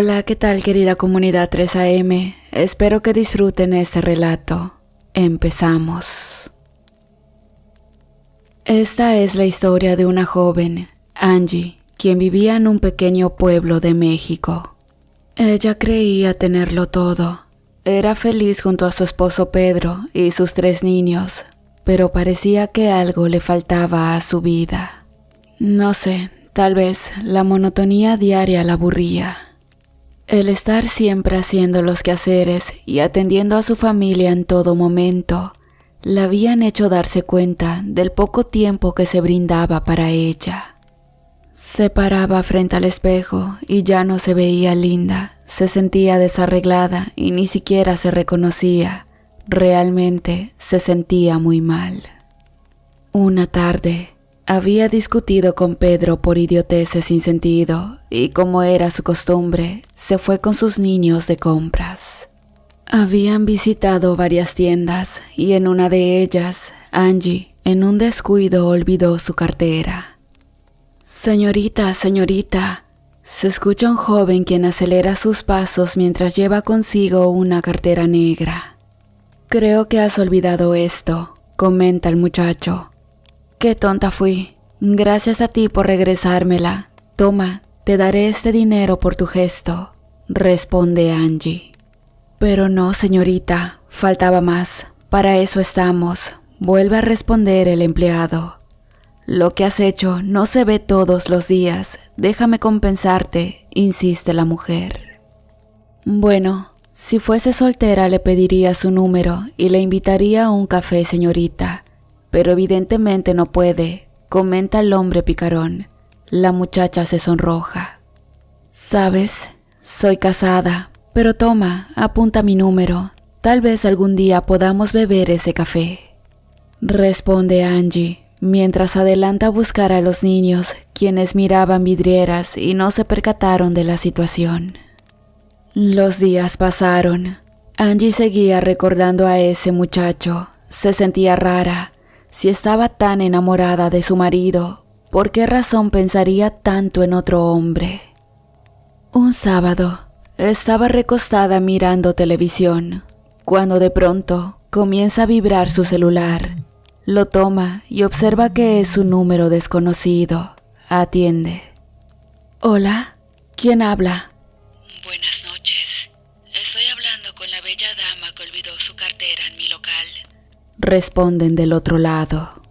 Hola, ¿qué tal querida comunidad 3AM? Espero que disfruten este relato. Empezamos. Esta es la historia de una joven, Angie, quien vivía en un pequeño pueblo de México. Ella creía tenerlo todo. Era feliz junto a su esposo Pedro y sus 3 niños, pero parecía que algo le faltaba a su vida. No sé, tal vez la monotonía diaria la aburría. El estar siempre haciendo los quehaceres y atendiendo a su familia en todo momento, la habían hecho darse cuenta del poco tiempo que se brindaba para ella. Se paraba frente al espejo y ya no se veía linda, se sentía desarreglada y ni siquiera se reconocía. Realmente se sentía muy mal. Una tarde, había discutido con Pedro por idioteces sin sentido y, como era su costumbre, se fue con sus niños de compras. Habían visitado varias tiendas y en una de ellas, Angie, en un descuido, olvidó su cartera. Señorita, se escucha un joven quien acelera sus pasos mientras lleva consigo una cartera negra. Creo que has olvidado esto, comenta el muchacho. Qué tonta fui. Gracias a ti por regresármela. Toma, te daré este dinero por tu gesto, responde Angie. Pero no, señorita, faltaba más. Para eso estamos, vuelve a responder el empleado. Lo que has hecho no se ve todos los días. Déjame compensarte, insiste la mujer. Bueno, si fuese soltera le pediría su número y le invitaría a un café, señorita. Pero evidentemente no puede, comenta el hombre picarón. La muchacha se sonroja. ¿Sabes? Soy casada, pero toma, apunta mi número. Tal vez algún día podamos beber ese café, responde Angie, mientras adelanta a buscar a los niños, quienes miraban vidrieras y no se percataron de la situación. Los días pasaron. Angie seguía recordando a ese muchacho. Se sentía rara. Si estaba tan enamorada de su marido, ¿por qué razón pensaría tanto en otro hombre? Un sábado, estaba recostada mirando televisión, cuando de pronto comienza a vibrar su celular. Lo toma y observa que es un número desconocido. Atiende. Hola, ¿quién habla? Buenas noches. Estoy hablando con la bella dama que olvidó su cartera en mi local, responden del otro lado.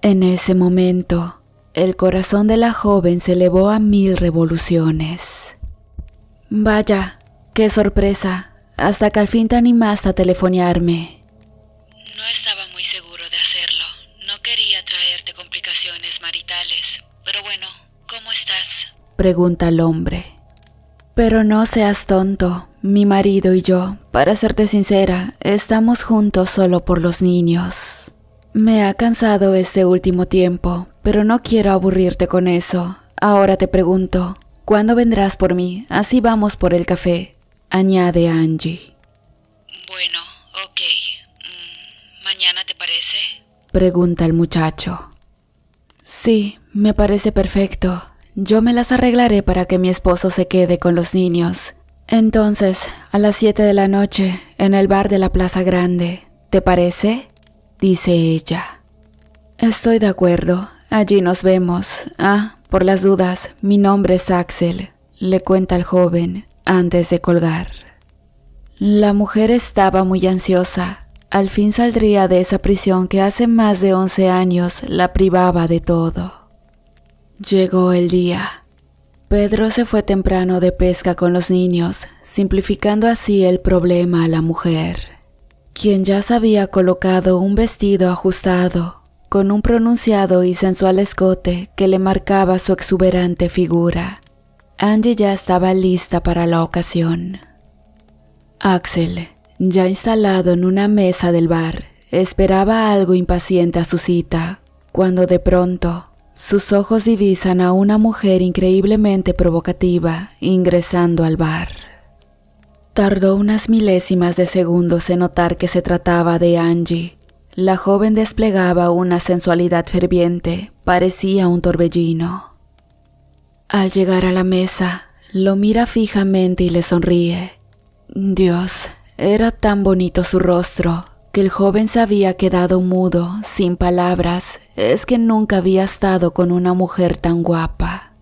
En ese momento, el corazón de la joven se elevó a 1000 revoluciones. Vaya, qué sorpresa, hasta que al fin te animaste a telefonearme. No estaba muy seguro de hacerlo. No quería traerte complicaciones maritales. Pero bueno, ¿cómo estás? Pregunta el hombre. Pero no seas tonto. Mi marido y yo, para serte sincera, estamos juntos solo por los niños. Me ha cansado este último tiempo, pero no quiero aburrirte con eso. Ahora te pregunto, ¿cuándo vendrás por mí? Así vamos por el café, añade Angie. Bueno, ok. ¿Mañana te parece? Pregunta el muchacho. Sí, me parece perfecto. Yo me las arreglaré para que mi esposo se quede con los niños. Entonces, a las 7 de la noche, en el bar de la Plaza Grande, ¿te parece? Dice ella. Estoy de acuerdo, allí nos vemos. Ah, por las dudas, mi nombre es Axel, le cuenta el joven antes de colgar. La mujer estaba muy ansiosa. Al fin saldría de esa prisión que hace más de 11 años la privaba de todo. Llegó el día. Pedro se fue temprano de pesca con los niños, simplificando así el problema a la mujer, quien ya se había colocado un vestido ajustado, con un pronunciado y sensual escote que le marcaba su exuberante figura. Angie ya estaba lista para la ocasión. Axel, ya instalado en una mesa del bar, esperaba algo impaciente a su cita, cuando de pronto sus ojos divisan a una mujer increíblemente provocativa ingresando al bar. Tardó unas milésimas de segundos en notar que se trataba de Angie. La joven desplegaba una sensualidad ferviente, parecía un torbellino. Al llegar a la mesa, Lo mira fijamente y le sonríe. Dios, era tan bonito su rostro que el joven se había quedado mudo, sin palabras. Es que nunca había estado con una mujer tan guapa.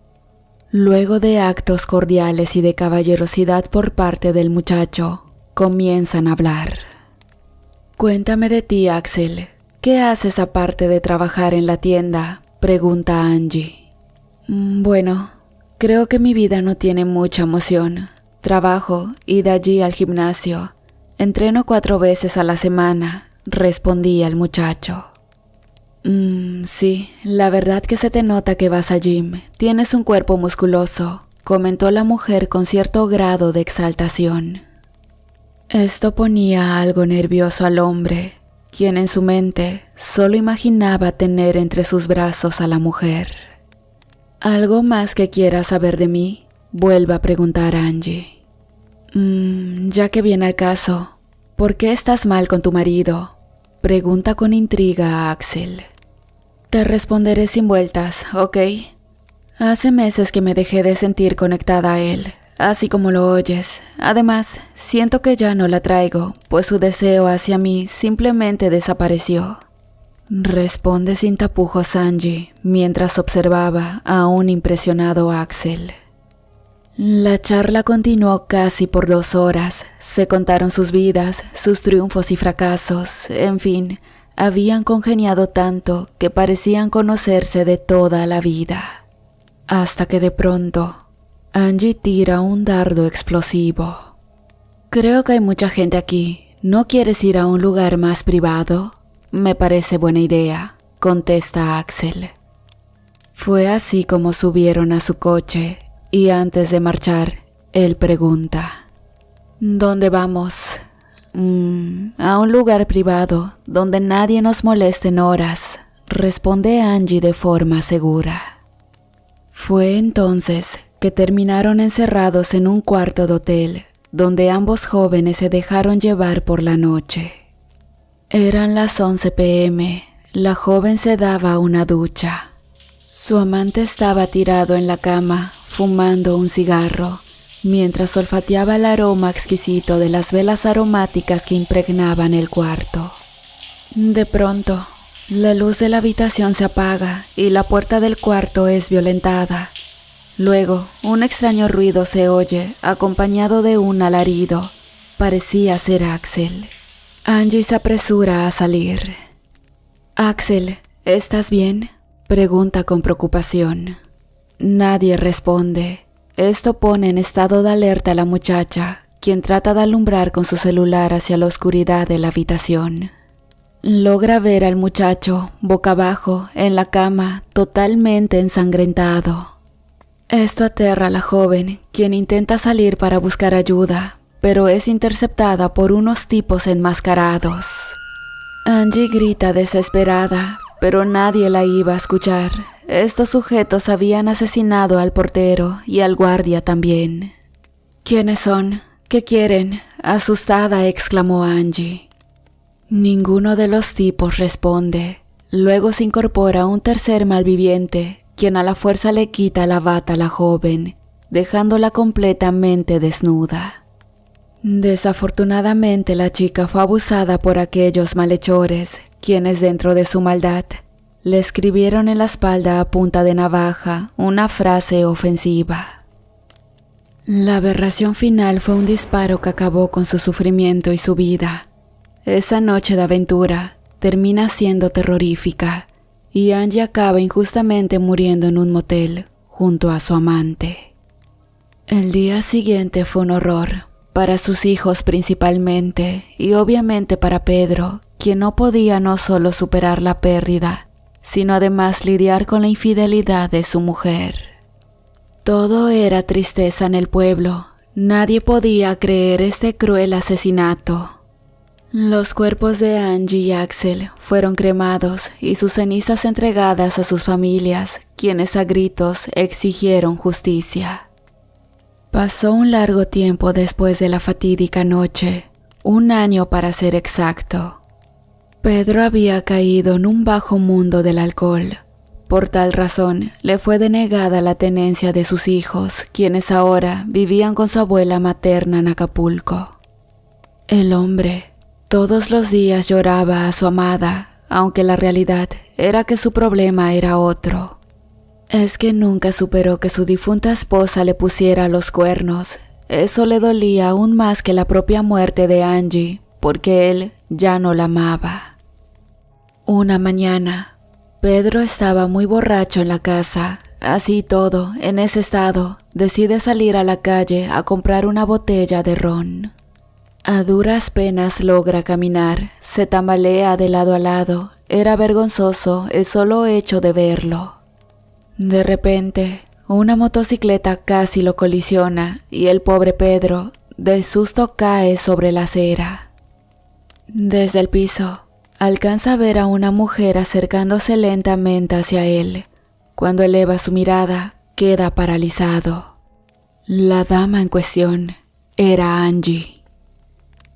Luego de actos cordiales y de caballerosidad por parte del muchacho, comienzan a hablar. Cuéntame de ti, Axel. ¿Qué haces aparte de trabajar en la tienda?, pregunta Angie. Bueno, creo que mi vida no tiene mucha emoción. Trabajo y de allí al gimnasio. Entreno 4 veces a la semana, respondía el muchacho. Sí, la verdad que se te nota que vas al gym. Tienes un cuerpo musculoso, comentó la mujer con cierto grado de exaltación. Esto ponía algo nervioso al hombre, quien en su mente solo imaginaba tener entre sus brazos a la mujer. ¿Algo más que quieras saber de mí?, vuelve a preguntar Angie. Ya que viene al caso, ¿por qué estás mal con tu marido?, pregunta con intriga a Axel. Te responderé sin vueltas, ¿ok? Hace meses que me dejé de sentir conectada a él, así como lo oyes. Además, siento que ya no la traigo, pues su deseo hacia mí simplemente desapareció. Responde sin tapujos Angie, mientras observaba a un impresionado Axel. La charla continuó casi por 2 horas. Se contaron sus vidas, sus triunfos y fracasos, en fin, habían congeniado tanto que parecían conocerse de toda la vida. Hasta que de pronto, Angie tira un dardo explosivo. Creo que hay mucha gente aquí. ¿No quieres ir a un lugar más privado? Me parece buena idea, contesta Axel. Fue así como subieron a su coche y antes de marchar, él pregunta: ¿Dónde vamos? A un lugar privado donde nadie nos moleste en horas, responde Angie de forma segura. Fue entonces que terminaron encerrados en un cuarto de hotel, donde ambos jóvenes se dejaron llevar por la noche. Eran las 11 p.m. La joven se daba una ducha. Su amante estaba tirado en la cama, fumando un cigarro, mientras olfateaba el aroma exquisito de las velas aromáticas que impregnaban el cuarto. De pronto, la luz de la habitación se apaga y la puerta del cuarto es violentada. Luego, un extraño ruido se oye, acompañado de un alarido. Parecía ser Axel. Angie se apresura a salir. Axel, ¿estás bien?, pregunta con preocupación. Nadie responde. Esto pone en estado de alerta a la muchacha, quien trata de alumbrar con su celular hacia la oscuridad de la habitación. Logra ver al muchacho, boca abajo, en la cama, totalmente ensangrentado. Esto aterra a la joven, quien intenta salir para buscar ayuda, pero es interceptada por unos tipos enmascarados. Angie grita desesperada, pero nadie la iba a escuchar. Estos sujetos habían asesinado al portero y al guardia también. ¿Quiénes son? ¿Qué quieren?, asustada exclamó Angie. Ninguno de los tipos responde. Luego se incorpora un tercer malviviente, quien a la fuerza le quita la bata a la joven, dejándola completamente desnuda. Desafortunadamente la chica fue abusada por aquellos malhechores, quienes dentro de su maldad le escribieron en la espalda a punta de navaja una frase ofensiva. La aberración final fue un disparo que acabó con su sufrimiento y su vida. Esa noche de aventura termina siendo terrorífica y Angie acaba injustamente muriendo en un motel junto a su amante. El día siguiente fue un horror. Para sus hijos principalmente, y obviamente para Pedro, quien no podía no solo superar la pérdida, sino además lidiar con la infidelidad de su mujer. Todo era tristeza en el pueblo. Nadie podía creer este cruel asesinato. Los cuerpos de Angie y Axel fueron cremados y sus cenizas entregadas a sus familias, quienes a gritos exigieron justicia. Pasó un largo tiempo después de la fatídica noche, 1 año para ser exacto. Pedro había caído en un bajo mundo del alcohol, Por tal razón, le fue denegada la tenencia de sus hijos, quienes ahora vivían con su abuela materna en Acapulco. El hombre todos los días lloraba a su amada, aunque la realidad era que su problema era otro. Es que nunca superó que su difunta esposa le pusiera los cuernos. Eso le dolía aún más que la propia muerte de Angie, porque él ya no la amaba. Una mañana, Pedro estaba muy borracho en la casa. Así todo, en ese estado, decide salir a la calle a comprar una botella de ron. A duras penas logra caminar, se tambalea de lado a lado. Era vergonzoso el solo hecho de verlo. De repente, una motocicleta casi lo colisiona y el pobre Pedro, del susto, cae sobre la acera. Desde el piso, alcanza a ver a una mujer acercándose lentamente hacia él. Cuando eleva su mirada, queda paralizado. La dama en cuestión era Angie.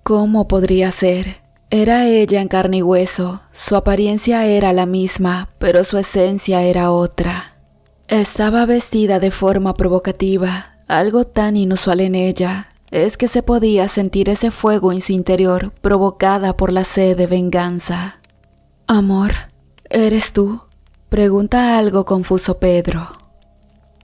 ¿Cómo podría ser? Era ella en carne y hueso. Su apariencia era la misma, pero su esencia era otra. Estaba vestida de forma provocativa, algo tan inusual en ella, es que se podía sentir ese fuego en su interior provocada por la sed de venganza. «Amor, ¿eres tú?», pregunta algo confuso Pedro.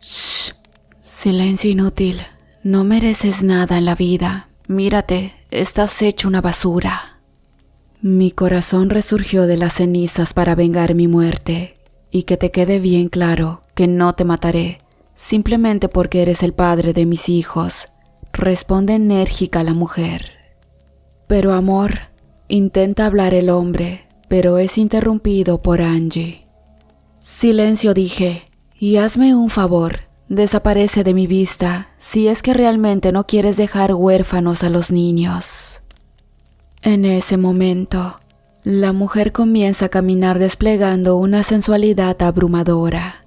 «Shh, silencio inútil, no mereces nada en la vida, mírate, estás hecho una basura». Mi corazón resurgió de las cenizas para vengar mi muerte, y que te quede bien claro que no te mataré, simplemente porque eres el padre de mis hijos, responde enérgica la mujer. Pero amor, intenta hablar el hombre, pero es interrumpido por Angie. Silencio, dije, y hazme un favor, desaparece de mi vista si es que realmente no quieres dejar huérfanos a los niños. En ese momento, la mujer comienza a caminar desplegando una sensualidad abrumadora.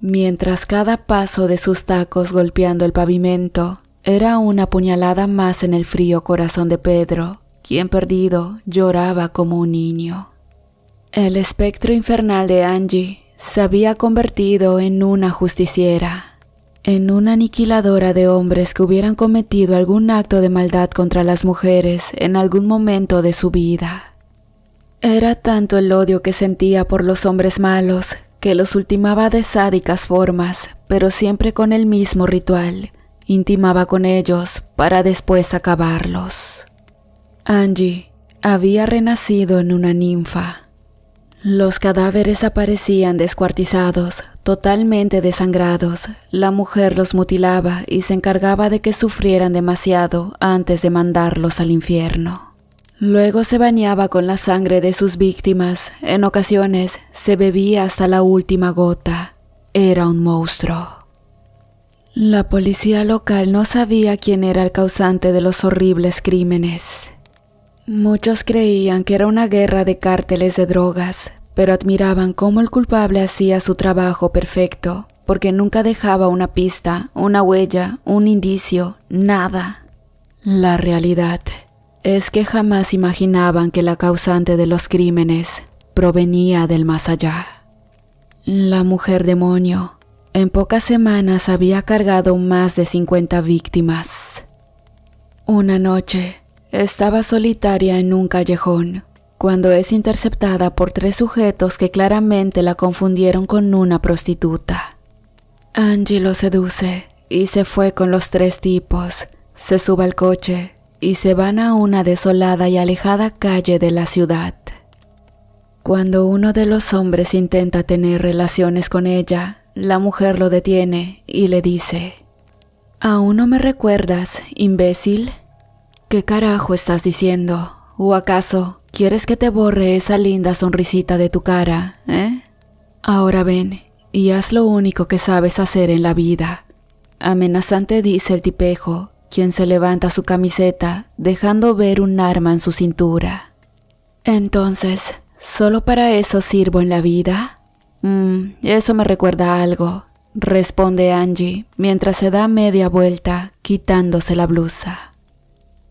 Mientras cada paso de sus tacos golpeando el pavimento era una puñalada más en el frío corazón de Pedro, quien perdido lloraba como un niño. El espectro infernal de Angie se había convertido en una justiciera, en una aniquiladora de hombres que hubieran cometido algún acto de maldad contra las mujeres en algún momento de su vida. Era tanto el odio que sentía por los hombres malos que los ultimaba de sádicas formas, pero siempre con el mismo ritual. Intimaba con ellos para después acabarlos. Angie había renacido en una ninfa. Los cadáveres aparecían descuartizados, totalmente desangrados. La mujer los mutilaba y se encargaba de que sufrieran demasiado antes de mandarlos al infierno. Luego se bañaba con la sangre de sus víctimas. En ocasiones se bebía hasta la última gota. Era un monstruo. La policía local no sabía quién era el causante de los horribles crímenes. Muchos creían que era una guerra de cárteles de drogas, pero admiraban cómo el culpable hacía su trabajo perfecto, porque nunca dejaba una pista, una huella, un indicio, nada. La realidad es que jamás imaginaban que la causante de los crímenes provenía del más allá. La mujer demonio en pocas semanas había cargado más de 50 víctimas. Una noche estaba solitaria en un callejón cuando es interceptada por 3 sujetos que claramente la confundieron con una prostituta. Angie lo seduce y se fue con los 3 tipos. Se sube al coche y se van a una desolada y alejada calle de la ciudad. Cuando uno de los hombres intenta tener relaciones con ella, la mujer lo detiene y le dice: «¿Aún no me recuerdas, imbécil? ¿Qué carajo estás diciendo? ¿O acaso quieres que te borre esa linda sonrisita de tu cara, eh? Ahora ven y haz lo único que sabes hacer en la vida», amenazante dice el tipejo, quien se levanta su camiseta dejando ver un arma en su cintura. «Entonces, ¿solo para eso sirvo en la vida?» Eso me recuerda a algo», responde Angie mientras se da media vuelta quitándose la blusa.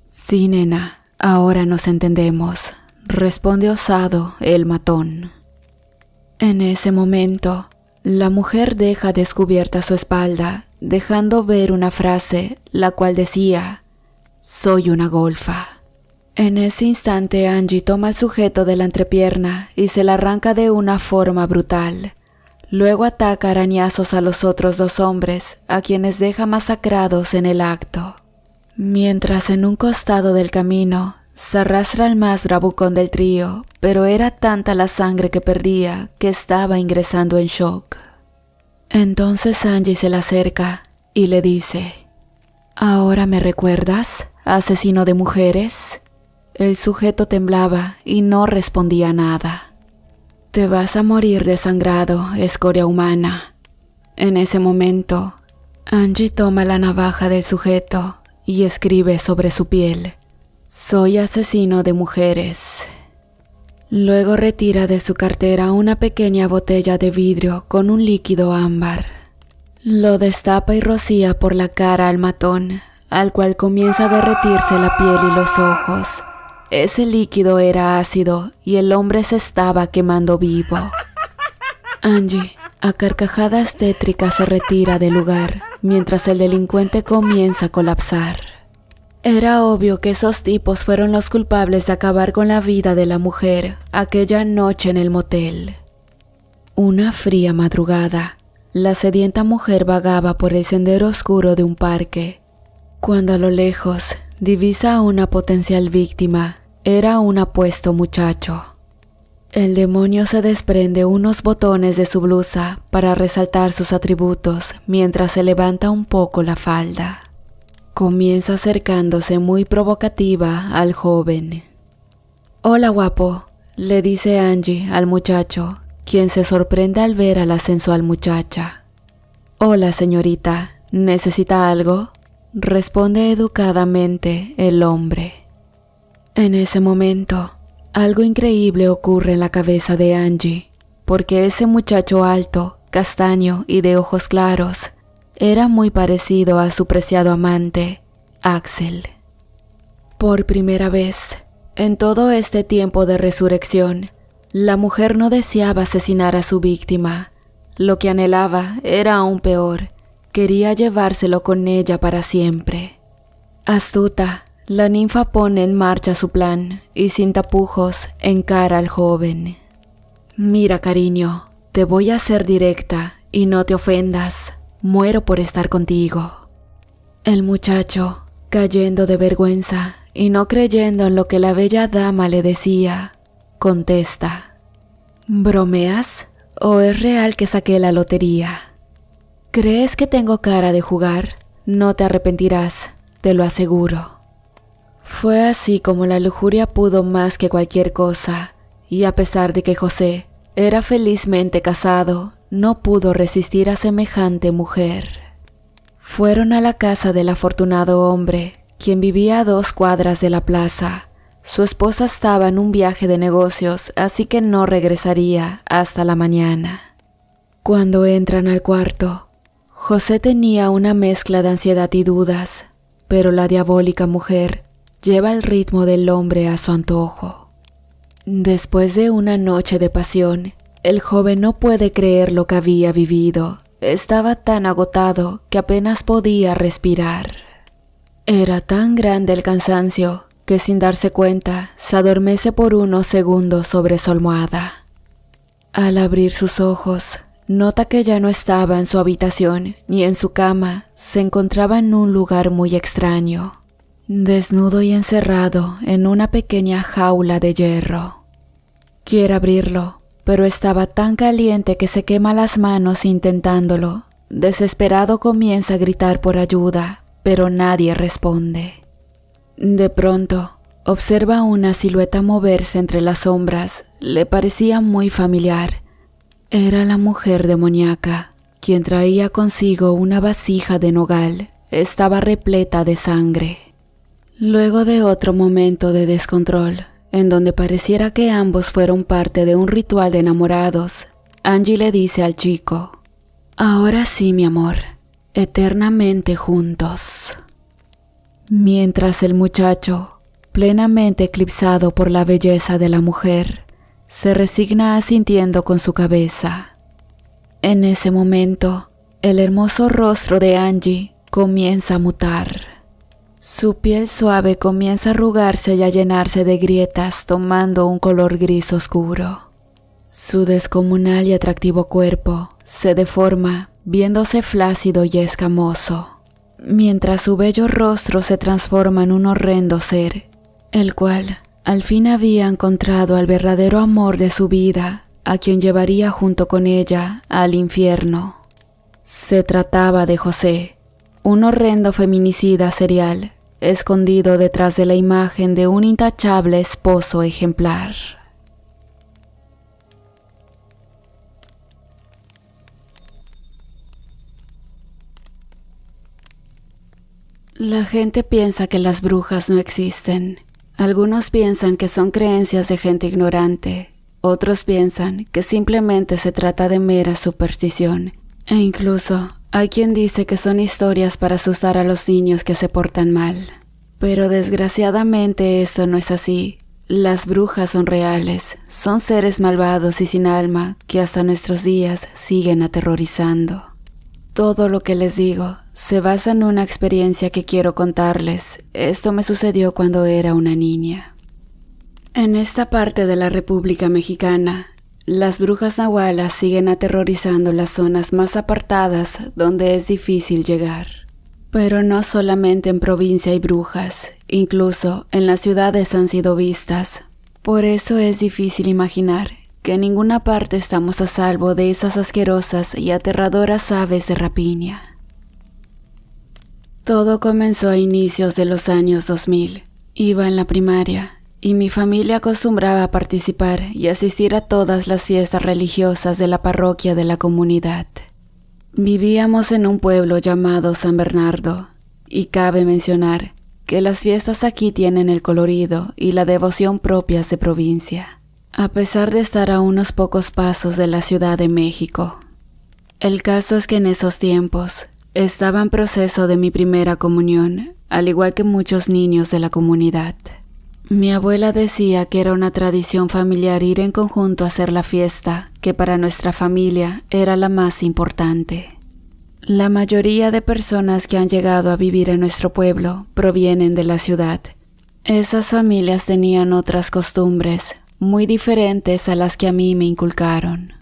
«Sí, nena, ahora nos entendemos», responde osado el matón. En ese momento, La mujer deja descubierta su espalda, dejando ver una frase, la cual decía: «Soy una golfa». En ese instante Angie toma al sujeto de la entrepierna y se la arranca de una forma brutal. Luego ataca a arañazos a los otros dos hombres, a quienes deja masacrados en el acto. Mientras en un costado del camino se arrastra el más bravucón del trío, pero era tanta la sangre que perdía que estaba ingresando en shock. Entonces Angie se le acerca y le dice: «¿Ahora me recuerdas, asesino de mujeres?». El sujeto temblaba y no respondía nada. «Te vas a morir desangrado, escoria humana». En ese momento, Angie toma la navaja del sujeto y escribe sobre su piel: «Soy asesino de mujeres». Luego retira de su cartera una pequeña botella de vidrio con un líquido ámbar. Lo destapa y rocía por la cara al matón, al cual comienza a derretirse la piel y los ojos. Ese líquido era ácido y el hombre se estaba quemando vivo. Angie, a carcajadas tétricas, se retira del lugar, mientras el delincuente comienza a colapsar. Era obvio que esos tipos fueron los culpables de acabar con la vida de la mujer aquella noche en el motel. Una fría madrugada, la sedienta mujer vagaba por el sendero oscuro de un parque, cuando a lo lejos divisa a una potencial víctima. Era un apuesto muchacho. El demonio se desprende unos botones de su blusa para resaltar sus atributos mientras se levanta un poco la falda. Comienza acercándose muy provocativa al joven. «Hola, guapo», le dice Angie al muchacho, quien se sorprende al ver a la sensual muchacha. «Hola, señorita, ¿necesita algo?», responde educadamente el hombre. En ese momento, algo increíble ocurre en la cabeza de Angie, porque ese muchacho alto, castaño y de ojos claros era muy parecido a su preciado amante, Axel. Por primera vez, en todo este tiempo de resurrección, la mujer no deseaba asesinar a su víctima. Lo que anhelaba era aún peor: quería llevárselo con ella para siempre. Astuta, la ninfa pone en marcha su plan y sin tapujos encara al joven. «Mira, cariño, te voy a ser directa y no te ofendas. Muero por estar contigo». El muchacho, cayendo de vergüenza y no creyendo en lo que la bella dama le decía, contesta: «¿Bromeas? ¿O es real que saqué la lotería? ¿Crees que tengo cara de jugar? No te arrepentirás, te lo aseguro». Fue así como la lujuria pudo más que cualquier cosa, y a pesar de que José era felizmente casado, no pudo resistir a semejante mujer. Fueron a la casa del afortunado hombre, quien vivía a 2 cuadras de la plaza. Su esposa estaba en un viaje de negocios, así que no regresaría hasta la mañana. Cuando entran al cuarto, José tenía una mezcla de ansiedad y dudas, pero la diabólica mujer lleva el ritmo del hombre a su antojo. Después de una noche de pasión, el joven no puede creer lo que había vivido. Estaba tan agotado que apenas podía respirar. Era tan grande el cansancio que sin darse cuenta se adormece por unos segundos sobre su almohada. Al abrir sus ojos, nota que ya no estaba en su habitación ni en su cama, se encontraba en un lugar muy extraño, desnudo y encerrado en una pequeña jaula de hierro. Quiere abrirlo, pero estaba tan caliente que se quema las manos intentándolo. Desesperado comienza a gritar por ayuda, pero nadie responde. De pronto, observa una silueta moverse entre las sombras. Le parecía muy familiar. Era la mujer demoníaca, quien traía consigo una vasija de nogal. Estaba repleta de sangre. Luego de otro momento de descontrol, en donde pareciera que ambos fueron parte de un ritual de enamorados, Angie le dice al chico: «Ahora sí, mi amor, eternamente juntos». Mientras el muchacho, plenamente eclipsado por la belleza de la mujer, se resigna asintiendo con su cabeza. En ese momento, el hermoso rostro de Angie comienza a mutar. Su piel suave comienza a arrugarse y a llenarse de grietas, tomando un color gris oscuro. Su descomunal y atractivo cuerpo se deforma, viéndose flácido y escamoso, mientras su bello rostro se transforma en un horrendo ser, el cual al fin había encontrado al verdadero amor de su vida, a quien llevaría junto con ella al infierno. Se trataba de José, un horrendo feminicida serial, escondido detrás de la imagen de un intachable esposo ejemplar. La gente piensa que las brujas no existen. Algunos piensan que son creencias de gente ignorante. Otros piensan que simplemente se trata de mera superstición. E incluso hay quien dice que son historias para asustar a los niños que se portan mal. Pero desgraciadamente eso no es así. Las brujas son reales. Son seres malvados y sin alma que hasta nuestros días siguen aterrorizando. Todo lo que les digo se basa en una experiencia que quiero contarles. Esto me sucedió cuando era una niña. En esta parte de la República Mexicana, las brujas nahualas siguen aterrorizando las zonas más apartadas donde es difícil llegar. Pero no solamente en provincia hay brujas, incluso en las ciudades han sido vistas. Por eso es difícil imaginar que en ninguna parte estamos a salvo de esas asquerosas y aterradoras aves de rapiña. Todo comenzó a inicios de los años 2000. Iba en la primaria y mi familia acostumbraba a participar y asistir a todas las fiestas religiosas de la parroquia de la comunidad. Vivíamos en un pueblo llamado San Bernardo y cabe mencionar que las fiestas aquí tienen el colorido y la devoción propias de provincia, a pesar de estar a unos pocos pasos de la Ciudad de México. El caso es que en esos tiempos estaba en proceso de mi primera comunión, al igual que muchos niños de la comunidad. Mi abuela decía que era una tradición familiar ir en conjunto a hacer la fiesta, que para nuestra familia era la más importante. La mayoría de personas que han llegado a vivir en nuestro pueblo provienen de la ciudad. Esas familias tenían otras costumbres, muy diferentes a las que a mí me inculcaron.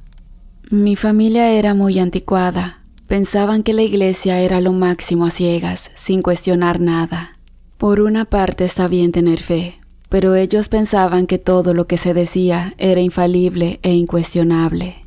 Mi familia era muy anticuada. Pensaban que la iglesia era lo máximo a ciegas, sin cuestionar nada. Por una parte está bien tener fe, pero ellos pensaban que todo lo que se decía era infalible e incuestionable.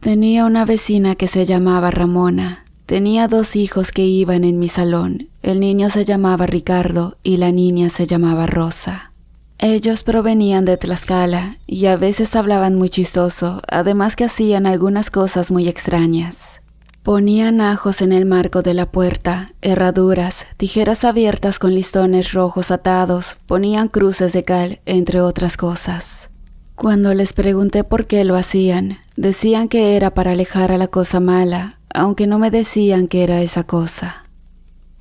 Tenía una vecina que se llamaba Ramona. Tenía 2 hijos que iban en mi salón. El niño se llamaba Ricardo y la niña se llamaba Rosa. Ellos provenían de Tlaxcala y a veces hablaban muy chistoso, además que hacían algunas cosas muy extrañas. Ponían ajos en el marco de la puerta, herraduras, tijeras abiertas con listones rojos atados, ponían cruces de cal, entre otras cosas. Cuando les pregunté por qué lo hacían, decían que era para alejar a la cosa mala, aunque no me decían qué era esa cosa.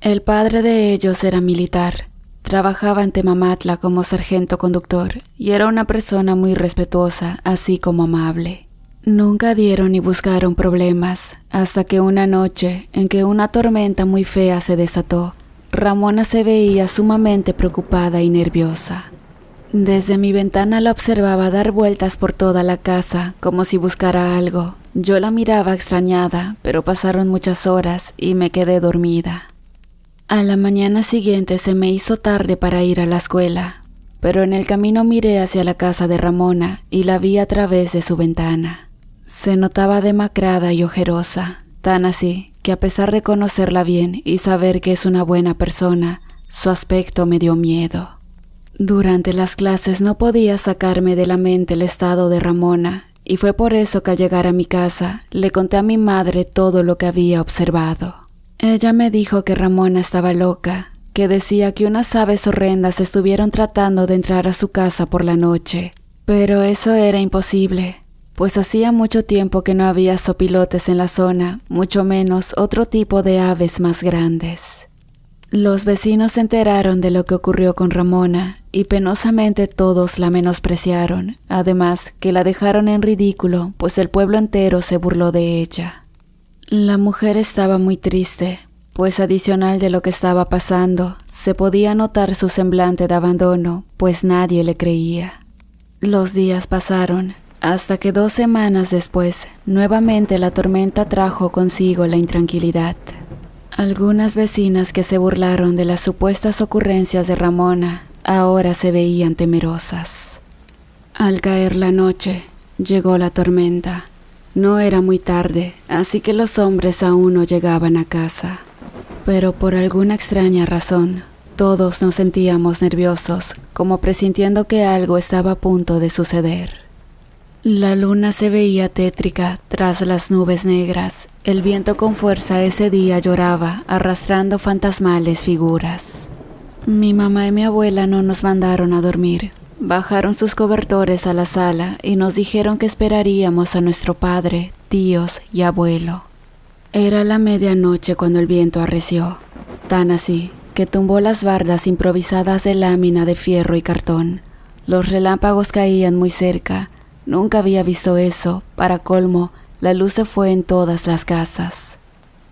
El padre de ellos era militar. Trabajaba en Temamatla como sargento conductor y era una persona muy respetuosa, así como amable. Nunca dieron ni buscaron problemas, hasta que una noche, en que una tormenta muy fea se desató, Ramona se veía sumamente preocupada y nerviosa. Desde mi ventana la observaba dar vueltas por toda la casa, como si buscara algo. Yo la miraba extrañada, pero pasaron muchas horas y me quedé dormida. A la mañana siguiente se me hizo tarde para ir a la escuela, pero en el camino miré hacia la casa de Ramona y la vi a través de su ventana. Se notaba demacrada y ojerosa, tan así que a pesar de conocerla bien y saber que es una buena persona, su aspecto me dio miedo. Durante las clases no podía sacarme de la mente el estado de Ramona, y fue por eso que al llegar a mi casa le conté a mi madre todo lo que había observado. Ella me dijo que Ramona estaba loca, que decía que unas aves horrendas estuvieron tratando de entrar a su casa por la noche, pero eso era imposible, pues hacía mucho tiempo que no había zopilotes en la zona, mucho menos otro tipo de aves más grandes. Los vecinos se enteraron de lo que ocurrió con Ramona y penosamente todos la menospreciaron, además que la dejaron en ridículo, pues el pueblo entero se burló de ella. La mujer estaba muy triste, pues adicional de lo que estaba pasando, se podía notar su semblante de abandono, pues nadie le creía. Los días pasaron, hasta que 2 semanas después, nuevamente la tormenta trajo consigo la intranquilidad. Algunas vecinas que se burlaron de las supuestas ocurrencias de Ramona, ahora se veían temerosas. Al caer la noche, llegó la tormenta. No era muy tarde, así que los hombres aún no llegaban a casa. Pero por alguna extraña razón, todos nos sentíamos nerviosos, como presintiendo que algo estaba a punto de suceder. La luna se veía tétrica tras las nubes negras. El viento con fuerza ese día lloraba, arrastrando fantasmales figuras. Mi mamá y mi abuela no nos mandaron a dormir. Bajaron sus cobertores a la sala y nos dijeron que esperaríamos a nuestro padre, tíos y abuelo. Era la medianoche cuando el viento arreció, tan así que tumbó las bardas improvisadas de lámina de fierro y cartón. Los relámpagos caían muy cerca. Nunca había visto eso. Para colmo, la luz se fue en todas las casas.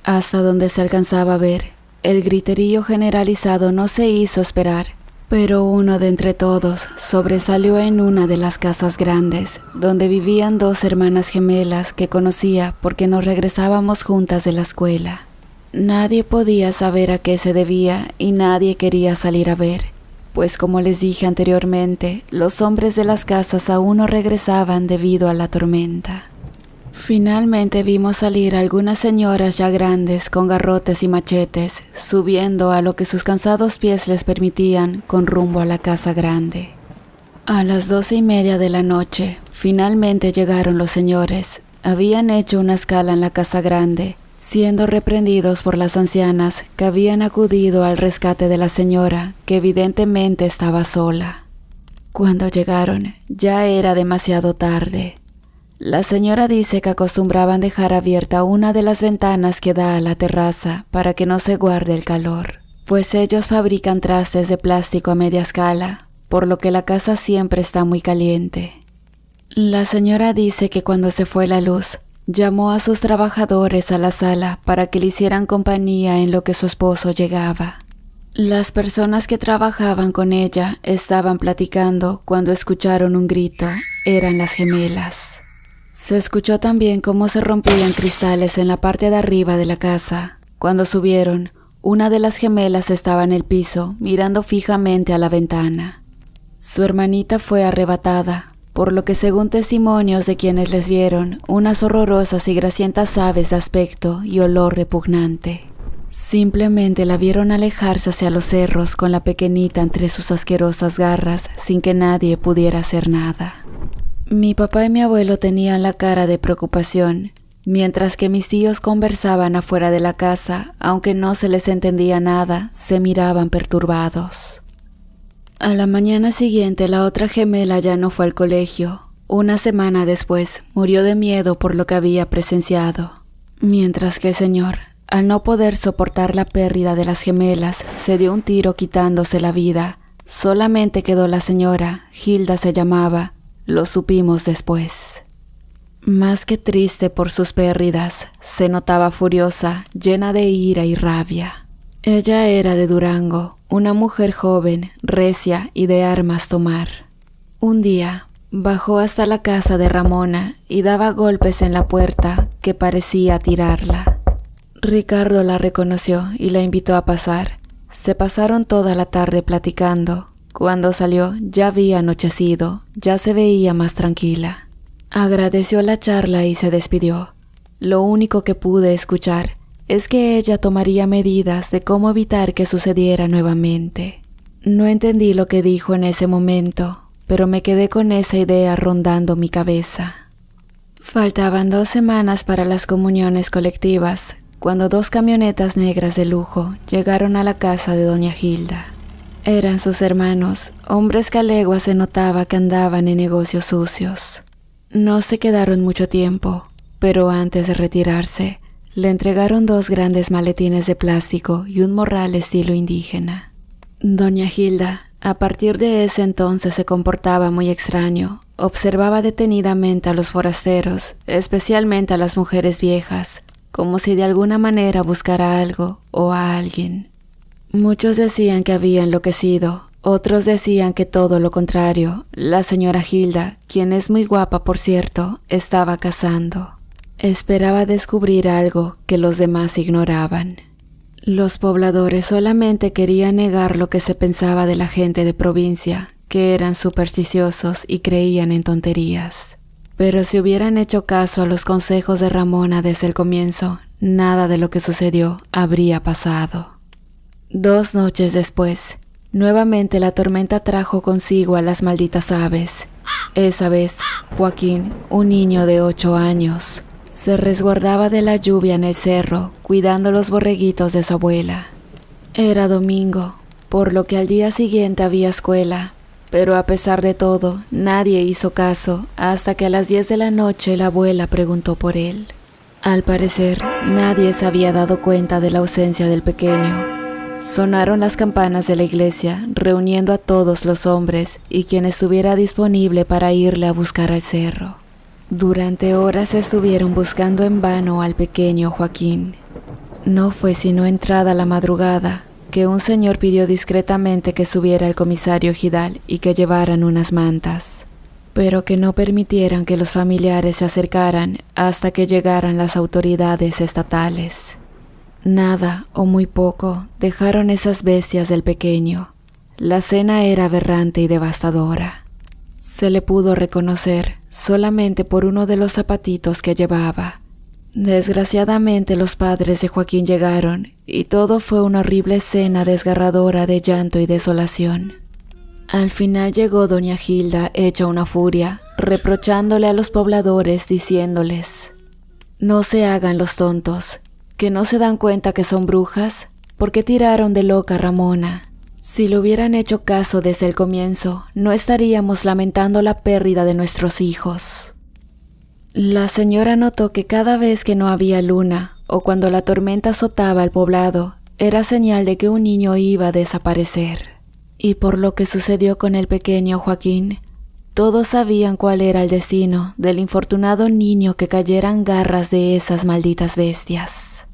Hasta donde se alcanzaba a ver, el griterío generalizado no se hizo esperar, pero uno de entre todos sobresalió en una de las casas grandes, donde vivían 2 hermanas gemelas que conocía porque nos regresábamos juntas de la escuela. Nadie podía saber a qué se debía y nadie quería salir a ver, pues como les dije anteriormente, los hombres de las casas aún no regresaban debido a la tormenta. Finalmente vimos salir a algunas señoras ya grandes con garrotes y machetes, subiendo a lo que sus cansados pies les permitían con rumbo a la casa grande. A las 12:30 de la noche, finalmente llegaron los señores. Habían hecho una escala en la casa grande, siendo reprendidos por las ancianas que habían acudido al rescate de la señora, que evidentemente estaba sola. Cuando llegaron, ya era demasiado tarde. La señora dice que acostumbraban dejar abierta una de las ventanas que da a la terraza para que no se guarde el calor, pues ellos fabrican trastes de plástico a media escala, por lo que la casa siempre está muy caliente. La señora dice que cuando se fue la luz, llamó a sus trabajadores a la sala para que le hicieran compañía en lo que su esposo llegaba. Las personas que trabajaban con ella estaban platicando cuando escucharon un grito. Eran las gemelas. Se escuchó también cómo se rompían cristales en la parte de arriba de la casa. Cuando subieron, una de las gemelas estaba en el piso, mirando fijamente a la ventana. Su hermanita fue arrebatada, por lo que según testimonios de quienes les vieron, unas horrorosas y grasientas aves de aspecto y olor repugnante. Simplemente la vieron alejarse hacia los cerros con la pequeñita entre sus asquerosas garras sin que nadie pudiera hacer nada. Mi papá y mi abuelo tenían la cara de preocupación, mientras que mis tíos conversaban afuera de la casa, aunque no se les entendía nada, se miraban perturbados. A la mañana siguiente la otra gemela ya no fue al colegio. Una semana después murió de miedo por lo que había presenciado. Mientras que el señor, al no poder soportar la pérdida de las gemelas, se dio un tiro quitándose la vida. Solamente quedó la señora, Hilda se llamaba, lo supimos después. Más que triste por sus pérdidas, se notaba furiosa, llena de ira y rabia. Ella era de Durango, una mujer joven, recia y de armas tomar. Un día, bajó hasta la casa de Ramona y daba golpes en la puerta que parecía tirarla. Ricardo la reconoció y la invitó a pasar. Se pasaron toda la tarde platicando. Cuando salió ya había anochecido, ya se veía más tranquila. Agradeció la charla y se despidió. Lo único que pude escuchar es que ella tomaría medidas de cómo evitar que sucediera nuevamente. No entendí lo que dijo en ese momento, pero me quedé con esa idea rondando mi cabeza. Faltaban 2 semanas para las comuniones colectivas, cuando 2 camionetas negras de lujo llegaron a la casa de doña Hilda. Eran sus hermanos, hombres que a leguas se notaba que andaban en negocios sucios. No se quedaron mucho tiempo, pero antes de retirarse, le entregaron 2 grandes maletines de plástico y un morral estilo indígena. Doña Hilda, a partir de ese entonces, se comportaba muy extraño. Observaba detenidamente a los forasteros, especialmente a las mujeres viejas, como si de alguna manera buscara algo o a alguien. Muchos decían que había enloquecido, otros decían que todo lo contrario. La señora Hilda, quien es muy guapa por cierto, estaba cazando. Esperaba descubrir algo que los demás ignoraban. Los pobladores solamente querían negar lo que se pensaba de la gente de provincia, que eran supersticiosos y creían en tonterías. Pero si hubieran hecho caso a los consejos de Ramona desde el comienzo, nada de lo que sucedió habría pasado. 2 noches después, nuevamente la tormenta trajo consigo a las malditas aves. Esa vez, Joaquín, un niño de 8 años, se resguardaba de la lluvia en el cerro, cuidando los borreguitos de su abuela. Era domingo, por lo que al día siguiente había escuela, pero a pesar de todo, nadie hizo caso hasta que a las 10 de la noche la abuela preguntó por él. Al parecer, nadie se había dado cuenta de la ausencia del pequeño. Sonaron las campanas de la iglesia, reuniendo a todos los hombres y quien estuviera disponible para irle a buscar al cerro. Durante horas estuvieron buscando en vano al pequeño Joaquín. No fue sino entrada la madrugada que un señor pidió discretamente que subiera el comisario Gidal y que llevaran unas mantas, pero que no permitieran que los familiares se acercaran hasta que llegaran las autoridades estatales. Nada, o muy poco, dejaron esas bestias del pequeño. La escena era aberrante y devastadora. Se le pudo reconocer solamente por uno de los zapatitos que llevaba. Desgraciadamente los padres de Joaquín llegaron y todo fue una horrible escena desgarradora de llanto y desolación. Al final llegó doña Hilda hecha una furia, reprochándole a los pobladores diciéndoles: «No se hagan los tontos, que no se dan cuenta que son brujas, porque tiraron de loca a Ramona. Si le hubieran hecho caso desde el comienzo, no estaríamos lamentando la pérdida de nuestros hijos». La señora notó que cada vez que no había luna o cuando la tormenta azotaba el poblado, era señal de que un niño iba a desaparecer. Y por lo que sucedió con el pequeño Joaquín, todos sabían cuál era el destino del infortunado niño que cayera en garras de esas malditas bestias.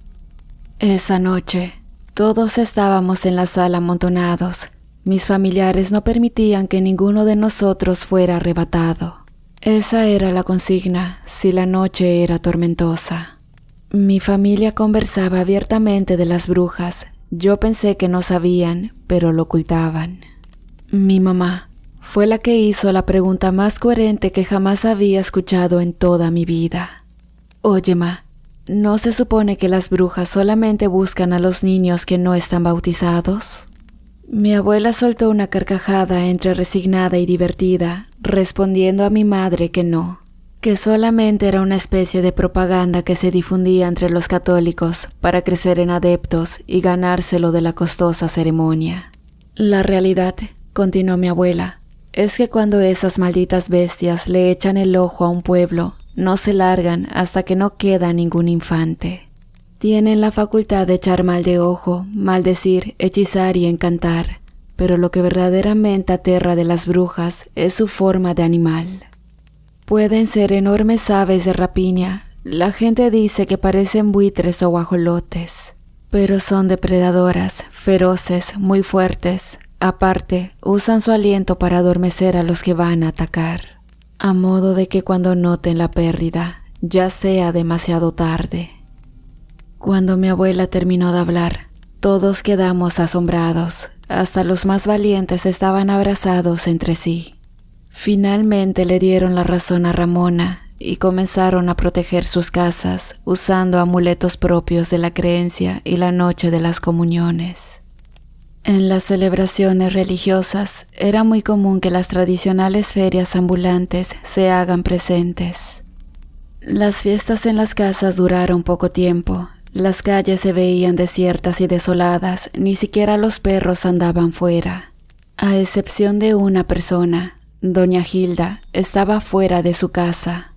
Esa noche, todos estábamos en la sala amontonados. Mis familiares no permitían que ninguno de nosotros fuera arrebatado. Esa era la consigna si la noche era tormentosa. Mi familia conversaba abiertamente de las brujas. Yo pensé que no sabían, pero lo ocultaban. Mi mamá fue la que hizo la pregunta más coherente que jamás había escuchado en toda mi vida. «Oye, ma, ¿no se supone que las brujas solamente buscan a los niños que no están bautizados?» Mi abuela soltó una carcajada entre resignada y divertida, respondiendo a mi madre que no, que solamente era una especie de propaganda que se difundía entre los católicos para crecer en adeptos y ganárselo de la costosa ceremonia. La realidad, continuó mi abuela, es que cuando esas malditas bestias le echan el ojo a un pueblo, no se largan hasta que no queda ningún infante. Tienen la facultad de echar mal de ojo, maldecir, hechizar y encantar, pero lo que verdaderamente aterra de las brujas es su forma de animal. Pueden ser enormes aves de rapiña, la gente dice que parecen buitres o guajolotes, pero son depredadoras, feroces, muy fuertes. Aparte, usan su aliento para adormecer a los que van a atacar, a modo de que cuando noten la pérdida, ya sea demasiado tarde. Cuando mi abuela terminó de hablar, todos quedamos asombrados, hasta los más valientes estaban abrazados entre sí. Finalmente le dieron la razón a Ramona y comenzaron a proteger sus casas usando amuletos propios de la creencia y la noche de las comuniones. En las celebraciones religiosas era muy común que las tradicionales ferias ambulantes se hagan presentes. Las fiestas en las casas duraron poco tiempo. Las calles se veían desiertas y desoladas, ni siquiera los perros andaban fuera. A excepción de una persona, doña Hilda estaba fuera de su casa.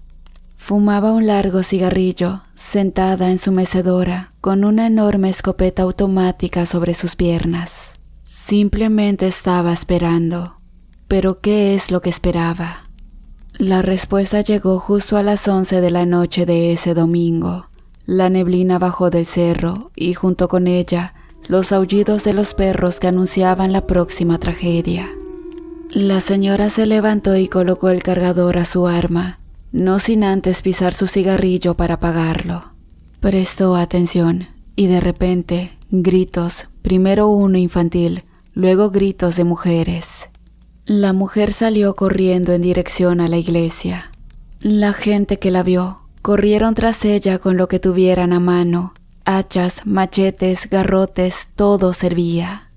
Fumaba un largo cigarrillo, sentada en su mecedora, con una enorme escopeta automática sobre sus piernas. Simplemente estaba esperando. ¿Pero qué es lo que esperaba? La respuesta llegó justo a las 11 de la noche de ese domingo. La neblina bajó del cerro y junto con ella, los aullidos de los perros que anunciaban la próxima tragedia. La señora se levantó y colocó el cargador a su arma, no sin antes pisar su cigarrillo para apagarlo. Prestó atención y de repente, gritos, primero uno infantil, luego gritos de mujeres. La mujer salió corriendo en dirección a la iglesia. La gente que la vio corrieron tras ella con lo que tuvieran a mano. Hachas, machetes, garrotes, todo servía.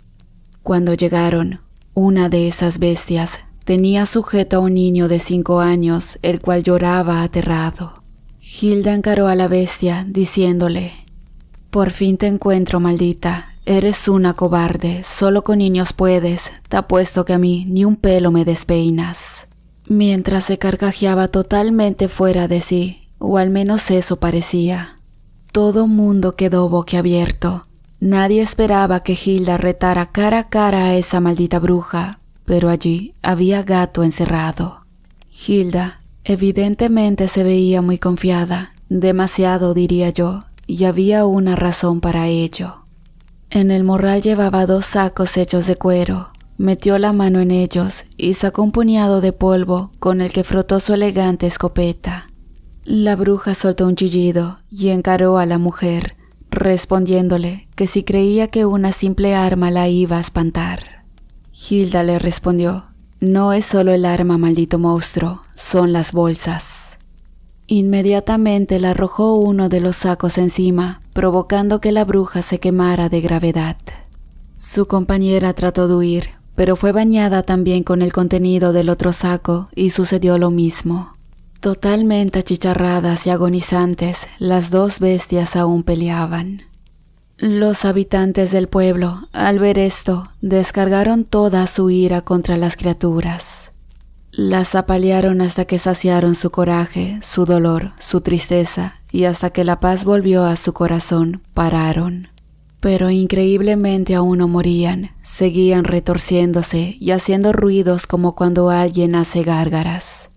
Cuando llegaron, una de esas bestias tenía sujeto a un niño de 5 años, el cual lloraba aterrado. Hilda encaró a la bestia, diciéndole: «Por fin te encuentro, maldita. Eres una cobarde, solo con niños puedes, te apuesto que a mí ni un pelo me despeinas». Mientras se carcajeaba totalmente fuera de sí, o al menos eso parecía. Todo mundo quedó boquiabierto. Nadie esperaba que Hilda retara cara a cara a esa maldita bruja, pero allí había gato encerrado. Hilda evidentemente se veía muy confiada, demasiado diría yo, y había una razón para ello. En el morral llevaba 2 sacos hechos de cuero. Metió la mano en ellos y sacó un puñado de polvo con el que frotó su elegante escopeta. La bruja soltó un chillido y encaró a la mujer, respondiéndole que si creía que una simple arma la iba a espantar. Hilda le respondió: «No es solo el arma, maldito monstruo, son las bolsas». Inmediatamente le arrojó uno de los sacos encima, provocando que la bruja se quemara de gravedad. Su compañera trató de huir, pero fue bañada también con el contenido del otro saco y sucedió lo mismo. Totalmente achicharradas y agonizantes, las 2 bestias aún peleaban. Los habitantes del pueblo, al ver esto, descargaron toda su ira contra las criaturas. Las apalearon hasta que saciaron su coraje, su dolor, su tristeza, y hasta que la paz volvió a su corazón, pararon. Pero increíblemente aún no morían, seguían retorciéndose y haciendo ruidos como cuando alguien hace gárgaras.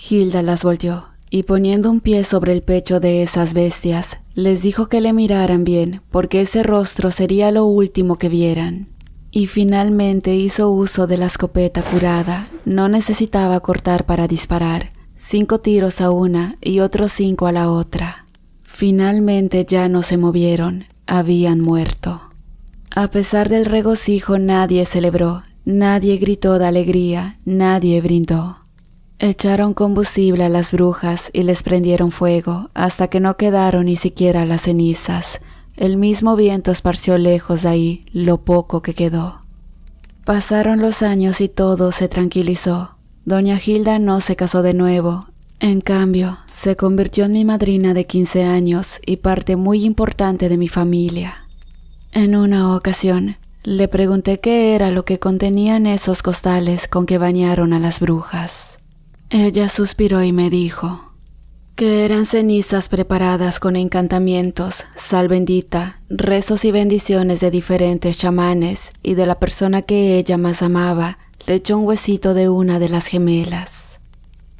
Hilda las volteó y poniendo un pie sobre el pecho de esas bestias, les dijo que le miraran bien porque ese rostro sería lo último que vieran. Y finalmente hizo uso de la escopeta curada, no necesitaba cortar para disparar, 5 tiros a una y otros 5 a la otra. Finalmente ya no se movieron, habían muerto. A pesar del regocijo nadie celebró, nadie gritó de alegría, nadie brindó. Echaron combustible a las brujas y les prendieron fuego hasta que no quedaron ni siquiera las cenizas. El mismo viento esparció lejos de ahí lo poco que quedó. Pasaron los años y todo se tranquilizó. Doña Hilda no se casó de nuevo. En cambio, se convirtió en mi madrina de 15 años y parte muy importante de mi familia. En una ocasión, le pregunté qué era lo que contenían esos costales con que bañaron a las brujas. Ella suspiró y me dijo que eran cenizas preparadas con encantamientos, sal bendita, rezos y bendiciones de diferentes chamanes, y de la persona que ella más amaba, le echó un huesito de una de las gemelas.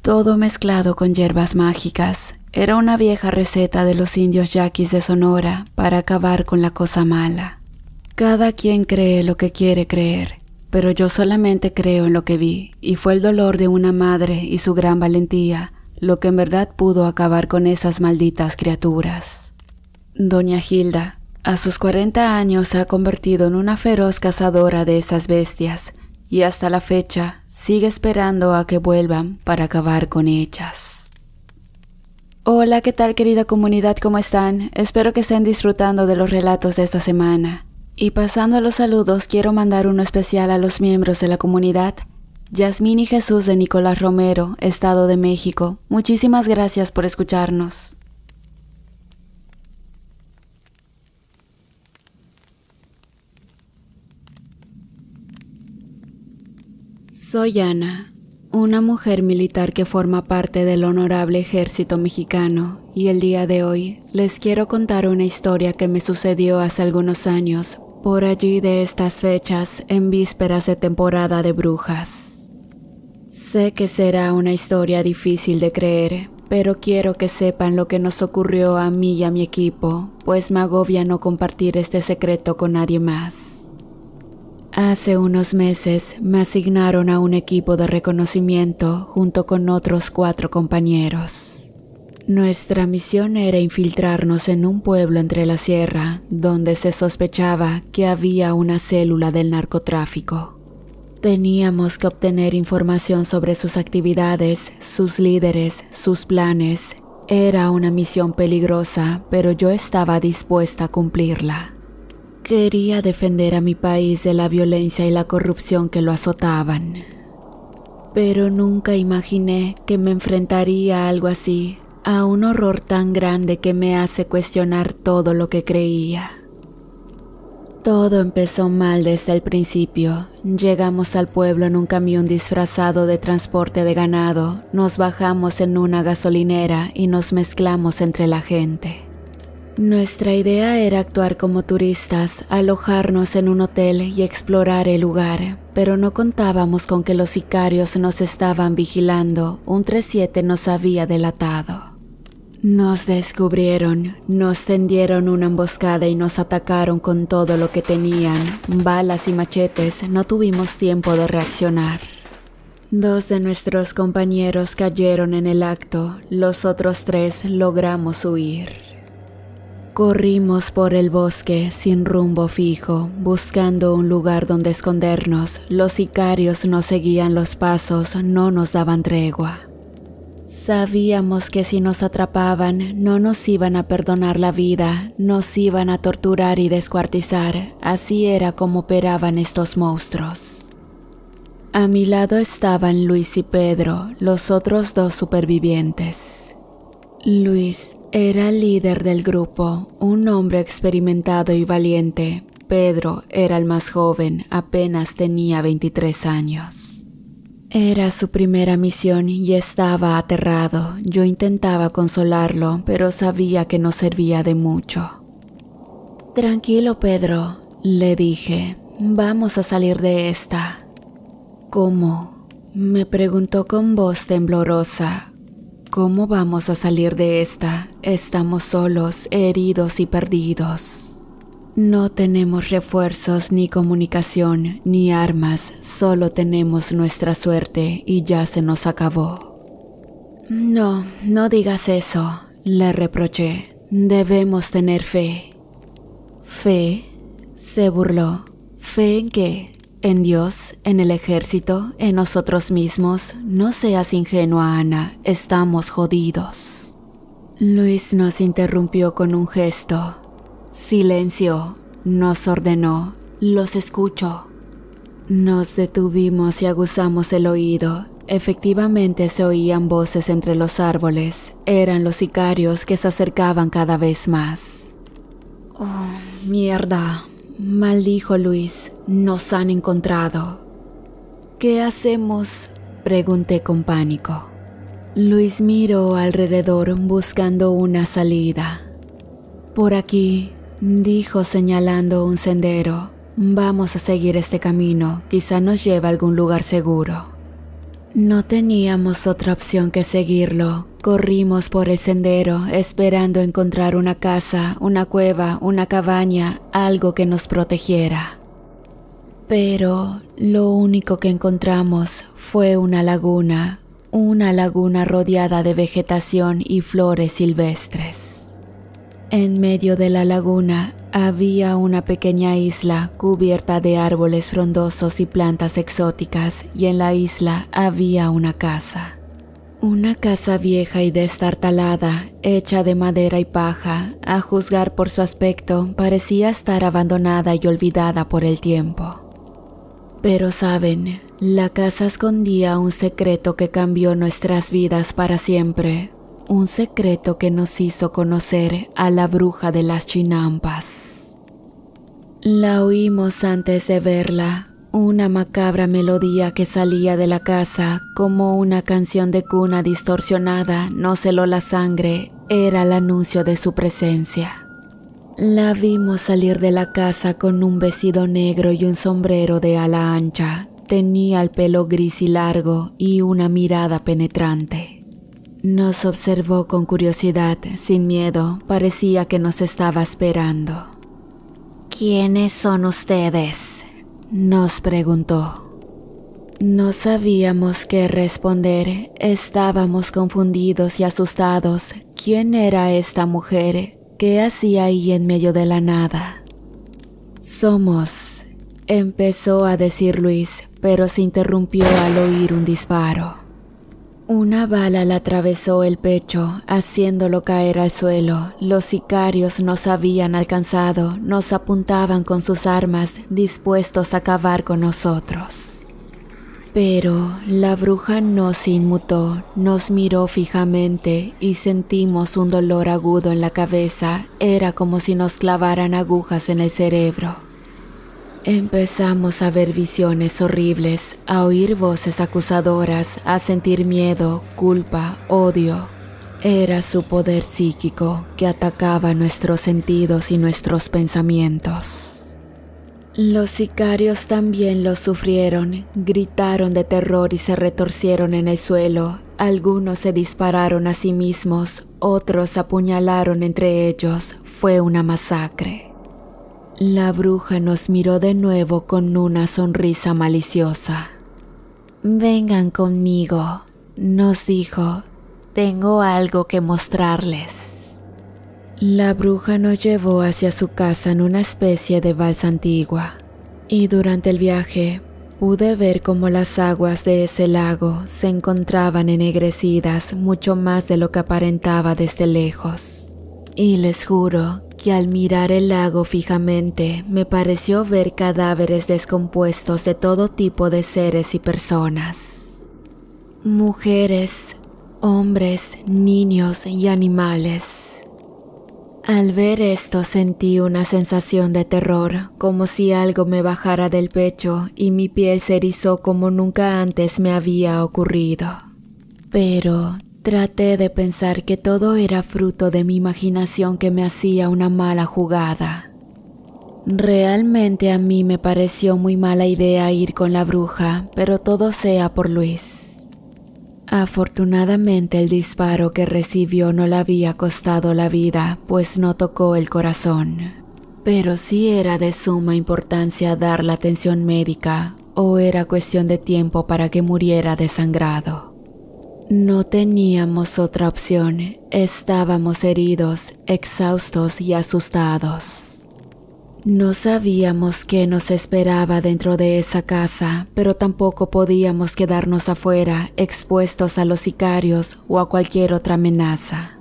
Todo mezclado con hierbas mágicas, era una vieja receta de los indios yaquis de Sonora para acabar con la cosa mala. Cada quien cree lo que quiere creer. Pero yo solamente creo en lo que vi, y fue el dolor de una madre y su gran valentía lo que en verdad pudo acabar con esas malditas criaturas. Doña Hilda, a sus 40 años, se ha convertido en una feroz cazadora de esas bestias, y hasta la fecha sigue esperando a que vuelvan para acabar con ellas. Hola, ¿qué tal querida comunidad? ¿Cómo están? Espero que estén disfrutando de los relatos de esta semana. Y pasando a los saludos, quiero mandar uno especial a los miembros de la comunidad. Yasmín y Jesús de Nicolás Romero, Estado de México. Muchísimas gracias por escucharnos. Soy Ana. una mujer militar que forma parte del honorable ejército mexicano, y el día de hoy les quiero contar una historia que me sucedió hace algunos años, por allí de estas fechas, en vísperas de temporada de brujas. Sé que será una historia difícil de creer, pero quiero que sepan lo que nos ocurrió a mí y a mi equipo, pues me agobia no compartir este secreto con nadie más. Hace unos meses me asignaron a un equipo de reconocimiento junto con otros 4 compañeros. Nuestra misión era infiltrarnos en un pueblo entre la sierra, donde se sospechaba que había una célula del narcotráfico. Teníamos que obtener información sobre sus actividades, sus líderes, sus planes. Era una misión peligrosa, pero yo estaba dispuesta a cumplirla. Quería defender a mi país de la violencia y la corrupción que lo azotaban. Pero nunca imaginé que me enfrentaría a algo así, a un horror tan grande que me hace cuestionar todo lo que creía. Todo empezó mal desde el principio. Llegamos al pueblo en un camión disfrazado de transporte de ganado, nos bajamos en una gasolinera y nos mezclamos entre la gente. Nuestra idea era actuar como turistas, alojarnos en un hotel y explorar el lugar, pero no contábamos con que los sicarios nos estaban vigilando. Un 37 nos había delatado. Nos descubrieron, nos tendieron una emboscada y nos atacaron con todo lo que tenían, balas y machetes. No tuvimos tiempo de reaccionar. 2 de nuestros compañeros cayeron en el acto, los otros 3 logramos huir. Corrimos por el bosque sin rumbo fijo, buscando un lugar donde escondernos. Los sicarios nos seguían los pasos, no nos daban tregua. Sabíamos que si nos atrapaban, no nos iban a perdonar la vida, nos iban a torturar y descuartizar. Así era como operaban estos monstruos. A mi lado estaban Luis y Pedro, los otros 2 supervivientes. Luis era el líder del grupo, un hombre experimentado y valiente. Pedro era el más joven, apenas tenía 23 años. Era su primera misión y estaba aterrado. Yo intentaba consolarlo, pero sabía que no servía de mucho. «Tranquilo, Pedro», le dije, «vamos a salir de esta». «¿Cómo?», me preguntó con voz temblorosa. «¿Cómo vamos a salir de esta? Estamos solos, heridos y perdidos. No tenemos refuerzos, ni comunicación, ni armas, solo tenemos nuestra suerte y ya se nos acabó». «No, no digas eso», le reproché. «Debemos tener fe». «¿Fe?», se burló. «¿Fe en qué? ¿En Dios? ¿En el ejército? ¿En nosotros mismos? No seas ingenua, Ana, estamos jodidos». Luis nos interrumpió con un gesto. «Silencio», nos ordenó. «Los escucho». Nos detuvimos y aguzamos el oído. Efectivamente se oían voces entre los árboles. Eran los sicarios que se acercaban cada vez más. «Oh, mierda», maldijo Luis. «Nos han encontrado». «¿Qué hacemos?», pregunté con pánico. Luis miró alrededor buscando una salida. «Por aquí», dijo señalando un sendero. «Vamos a seguir este camino, quizá nos lleve a algún lugar seguro». No teníamos otra opción que seguirlo. Corrimos por el sendero, esperando encontrar una casa, una cueva, una cabaña, algo que nos protegiera. Pero lo único que encontramos fue una laguna rodeada de vegetación y flores silvestres. En medio de la laguna había una pequeña isla cubierta de árboles frondosos y plantas exóticas, y en la isla había una casa. Una casa vieja y destartalada, hecha de madera y paja. A juzgar por su aspecto, parecía estar abandonada y olvidada por el tiempo. Pero saben, la casa escondía un secreto que cambió nuestras vidas para siempre. Un secreto que nos hizo conocer a la bruja de las Chinampas. La oímos antes de verla. Una macabra melodía que salía de la casa como una canción de cuna distorsionada nos heló la sangre, era el anuncio de su presencia. La vimos salir de la casa con un vestido negro y un sombrero de ala ancha. Tenía el pelo gris y largo y una mirada penetrante. Nos observó con curiosidad, sin miedo, parecía que nos estaba esperando. ¿Quiénes son ustedes?, nos preguntó. No sabíamos qué responder, estábamos confundidos y asustados. ¿Quién era esta mujer? ¿Qué hacía ahí en medio de la nada? Somos, empezó a decir Luis, pero se interrumpió al oír un disparo. Una bala le atravesó el pecho, haciéndolo caer al suelo. Los sicarios nos habían alcanzado, nos apuntaban con sus armas, dispuestos a acabar con nosotros. Pero la bruja no se inmutó, nos miró fijamente y sentimos un dolor agudo en la cabeza. Era como si nos clavaran agujas en el cerebro. Empezamos a ver visiones horribles, a oír voces acusadoras, a sentir miedo, culpa, odio. Era su poder psíquico que atacaba nuestros sentidos y nuestros pensamientos. Los sicarios también lo sufrieron, gritaron de terror y se retorcieron en el suelo. Algunos se dispararon a sí mismos, otros apuñalaron entre ellos. Fue una masacre. La bruja nos miró de nuevo con una sonrisa maliciosa. Vengan conmigo, nos dijo. Tengo algo que mostrarles. La bruja nos llevó hacia su casa en una especie de balsa antigua. Y durante el viaje pude ver cómo las aguas de ese lago se encontraban ennegrecidas mucho más de lo que aparentaba desde lejos. Y les juro que al mirar el lago fijamente me pareció ver cadáveres descompuestos de todo tipo de seres y personas. Mujeres, hombres, niños y animales. Al ver esto sentí una sensación de terror, como si algo me bajara del pecho y mi piel se erizó como nunca antes me había ocurrido. Pero traté de pensar que todo era fruto de mi imaginación que me hacía una mala jugada. Realmente a mí me pareció muy mala idea ir con la bruja, pero todo sea por Luis. Afortunadamente el disparo que recibió no le había costado la vida, pues no tocó el corazón. Pero sí era de suma importancia dar la atención médica, o era cuestión de tiempo para que muriera desangrado. No teníamos otra opción, estábamos heridos, exhaustos y asustados. No sabíamos qué nos esperaba dentro de esa casa, pero tampoco podíamos quedarnos afuera, expuestos a los sicarios o a cualquier otra amenaza.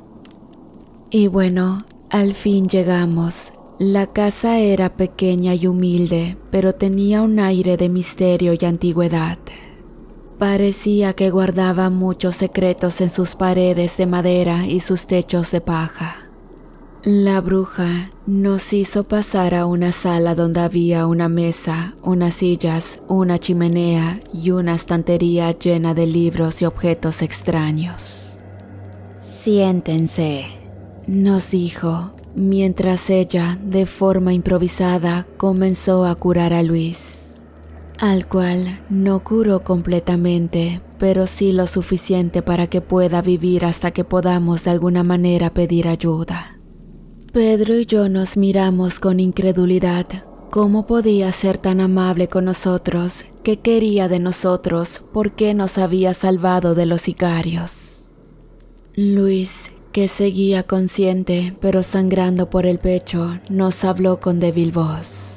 Y bueno, al fin llegamos. La casa era pequeña y humilde, pero tenía un aire de misterio y antigüedad. Parecía que guardaba muchos secretos en sus paredes de madera y sus techos de paja. La bruja nos hizo pasar a una sala donde había una mesa, unas sillas, una chimenea y una estantería llena de libros y objetos extraños. Siéntense, nos dijo, mientras ella, de forma improvisada, comenzó a curar a Luis. Al cual no curó completamente, pero sí lo suficiente para que pueda vivir hasta que podamos de alguna manera pedir ayuda. Pedro y yo nos miramos con incredulidad. ¿Cómo podía ser tan amable con nosotros? ¿Qué quería de nosotros? ¿Por qué nos había salvado de los sicarios? Luis, que seguía consciente pero sangrando por el pecho, nos habló con débil voz.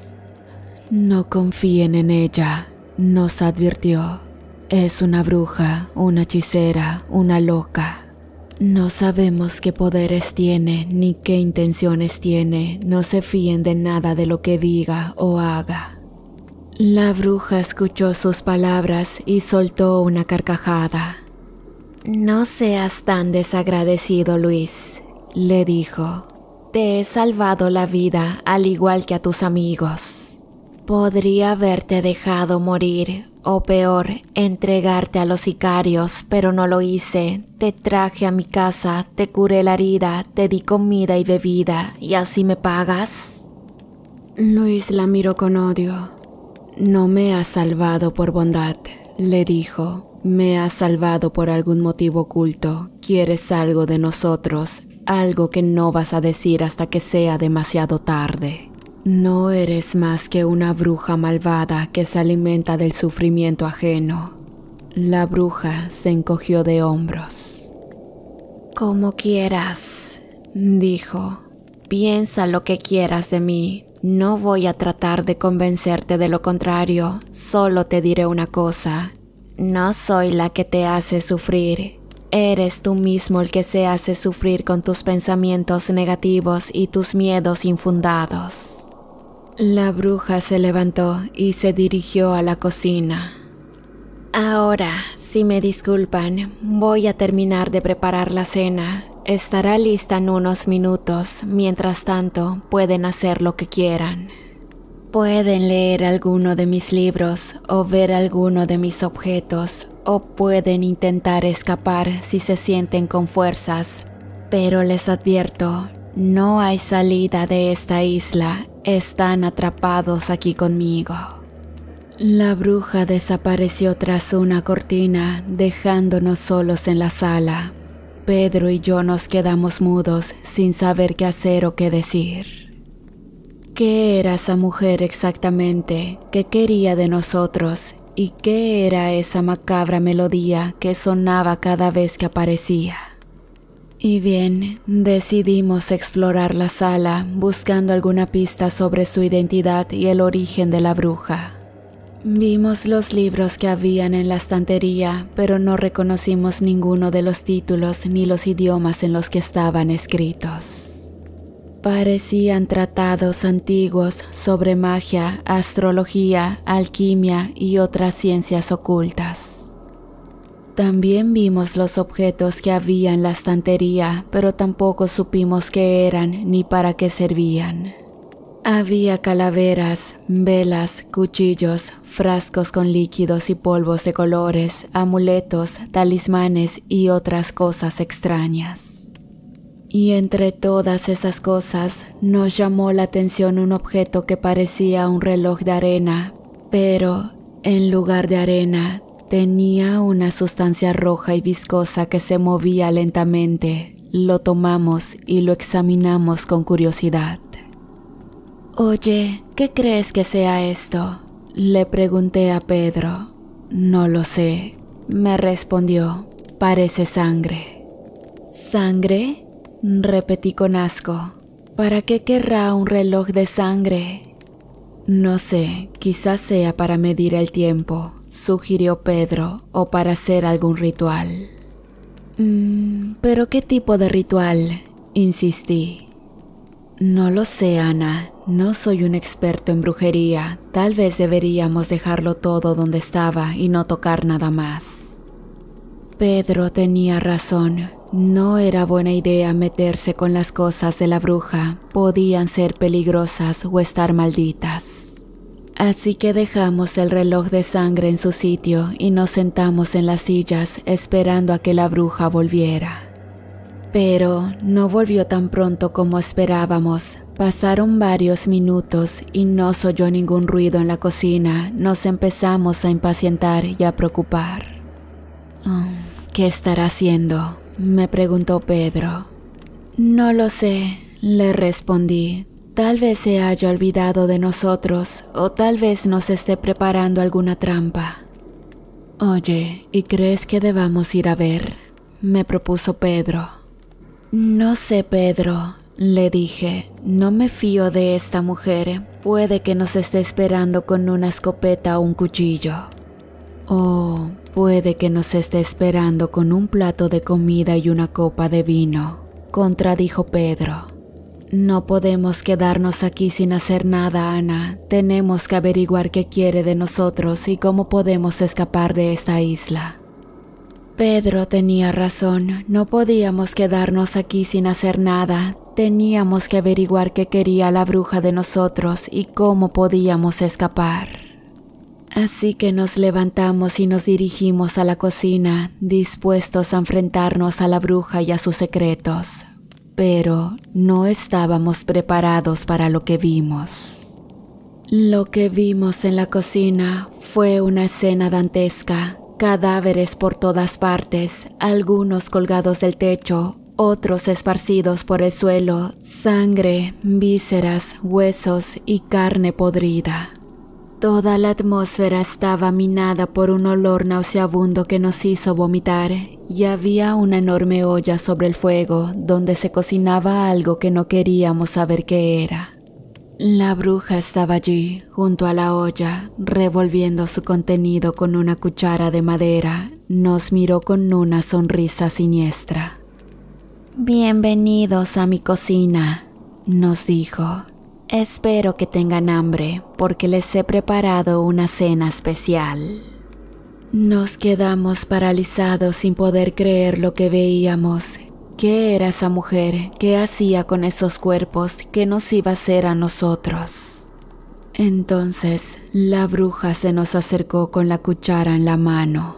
No confíen en ella, nos advirtió. Es una bruja, una hechicera, una loca. No sabemos qué poderes tiene ni qué intenciones tiene. No se fíen de nada de lo que diga o haga. La bruja escuchó sus palabras y soltó una carcajada. No seas tan desagradecido, Luis, le dijo. Te he salvado la vida al igual que a tus amigos. Podría haberte dejado morir, o peor, entregarte a los sicarios, pero no lo hice. Te traje a mi casa, te curé la herida, te di comida y bebida, ¿y así me pagas? Luis la miró con odio. No me has salvado por bondad, le dijo. Me has salvado por algún motivo oculto. Quieres algo de nosotros, algo que no vas a decir hasta que sea demasiado tarde. No eres más que una bruja malvada que se alimenta del sufrimiento ajeno. La bruja se encogió de hombros. Como quieras, dijo. Piensa lo que quieras de mí. No voy a tratar de convencerte de lo contrario. Solo te diré una cosa. No soy la que te hace sufrir. Eres tú mismo el que se hace sufrir con tus pensamientos negativos y tus miedos infundados. La bruja se levantó y se dirigió a la cocina. Ahora, si me disculpan, voy a terminar de preparar la cena. Estará lista en unos minutos. Mientras tanto, pueden hacer lo que quieran. Pueden leer alguno de mis libros o ver alguno de mis objetos, o pueden intentar escapar si se sienten con fuerzas. Pero les advierto, no hay salida de esta isla. Están atrapados aquí conmigo. La bruja desapareció tras una cortina, dejándonos solos en la sala. Pedro y yo nos quedamos mudos, sin saber qué hacer o qué decir. ¿Qué era esa mujer exactamente? ¿Qué quería de nosotros? ¿Y qué era esa macabra melodía que sonaba cada vez que aparecía? Y bien, decidimos explorar la sala, buscando alguna pista sobre su identidad y el origen de la bruja. Vimos los libros que habían en la estantería, pero no reconocimos ninguno de los títulos ni los idiomas en los que estaban escritos. Parecían tratados antiguos sobre magia, astrología, alquimia y otras ciencias ocultas. También vimos los objetos que había en la estantería, pero tampoco supimos qué eran ni para qué servían. Había calaveras, velas, cuchillos, frascos con líquidos y polvos de colores, amuletos, talismanes y otras cosas extrañas. Y entre todas esas cosas nos llamó la atención un objeto que parecía un reloj de arena, pero en lugar de arena tenía una sustancia roja y viscosa que se movía lentamente. Lo tomamos y lo examinamos con curiosidad. «Oye, ¿qué crees que sea esto?», le pregunté a Pedro. «No lo sé», me respondió. «Parece sangre». «¿Sangre?», repetí con asco. «¿Para qué querrá un reloj de sangre?». «No sé, quizás sea para medir el tiempo», sugirió Pedro, «o para hacer algún ritual». ¿Pero qué tipo de ritual?, insistí. «No lo sé, Ana. No soy un experto en brujería. Tal vez deberíamos dejarlo todo donde estaba y no tocar nada más». Pedro tenía razón. No era buena idea meterse con las cosas de la bruja. Podían ser peligrosas o estar malditas. Así que dejamos el reloj de sangre en su sitio y nos sentamos en las sillas esperando a que la bruja volviera. Pero no volvió tan pronto como esperábamos. Pasaron varios minutos y no se oyó ningún ruido en la cocina. Nos empezamos a impacientar y a preocupar. «¿Qué estará haciendo?», me preguntó Pedro. «No lo sé», le respondí. «Tal vez se haya olvidado de nosotros o tal vez nos esté preparando alguna trampa». «Oye, ¿y crees que debamos ir a ver?», me propuso Pedro. «No sé, Pedro», le dije. «No me fío de esta mujer. Puede que nos esté esperando con una escopeta o un cuchillo. O puede que nos esté esperando con un plato de comida y una copa de vino», contradijo Pedro. «No podemos quedarnos aquí sin hacer nada, Ana. Tenemos que averiguar qué quiere de nosotros y cómo podemos escapar de esta isla». Pedro tenía razón. No podíamos quedarnos aquí sin hacer nada. Teníamos que averiguar qué quería la bruja de nosotros y cómo podíamos escapar. Así que nos levantamos y nos dirigimos a la cocina, dispuestos a enfrentarnos a la bruja y a sus secretos. Pero no estábamos preparados para lo que vimos. Lo que vimos en la cocina fue una escena dantesca, cadáveres por todas partes, algunos colgados del techo, otros esparcidos por el suelo, sangre, vísceras, huesos y carne podrida. Toda la atmósfera estaba minada por un olor nauseabundo que nos hizo vomitar, y había una enorme olla sobre el fuego donde se cocinaba algo que no queríamos saber qué era. La bruja estaba allí, junto a la olla, revolviendo su contenido con una cuchara de madera. Nos miró con una sonrisa siniestra. «Bienvenidos a mi cocina», nos dijo. «Espero que tengan hambre, porque les he preparado una cena especial». Nos quedamos paralizados sin poder creer lo que veíamos. ¿Qué era esa mujer? ¿Qué hacía con esos cuerpos? ¿Qué nos iba a hacer a nosotros? Entonces, la bruja se nos acercó con la cuchara en la mano.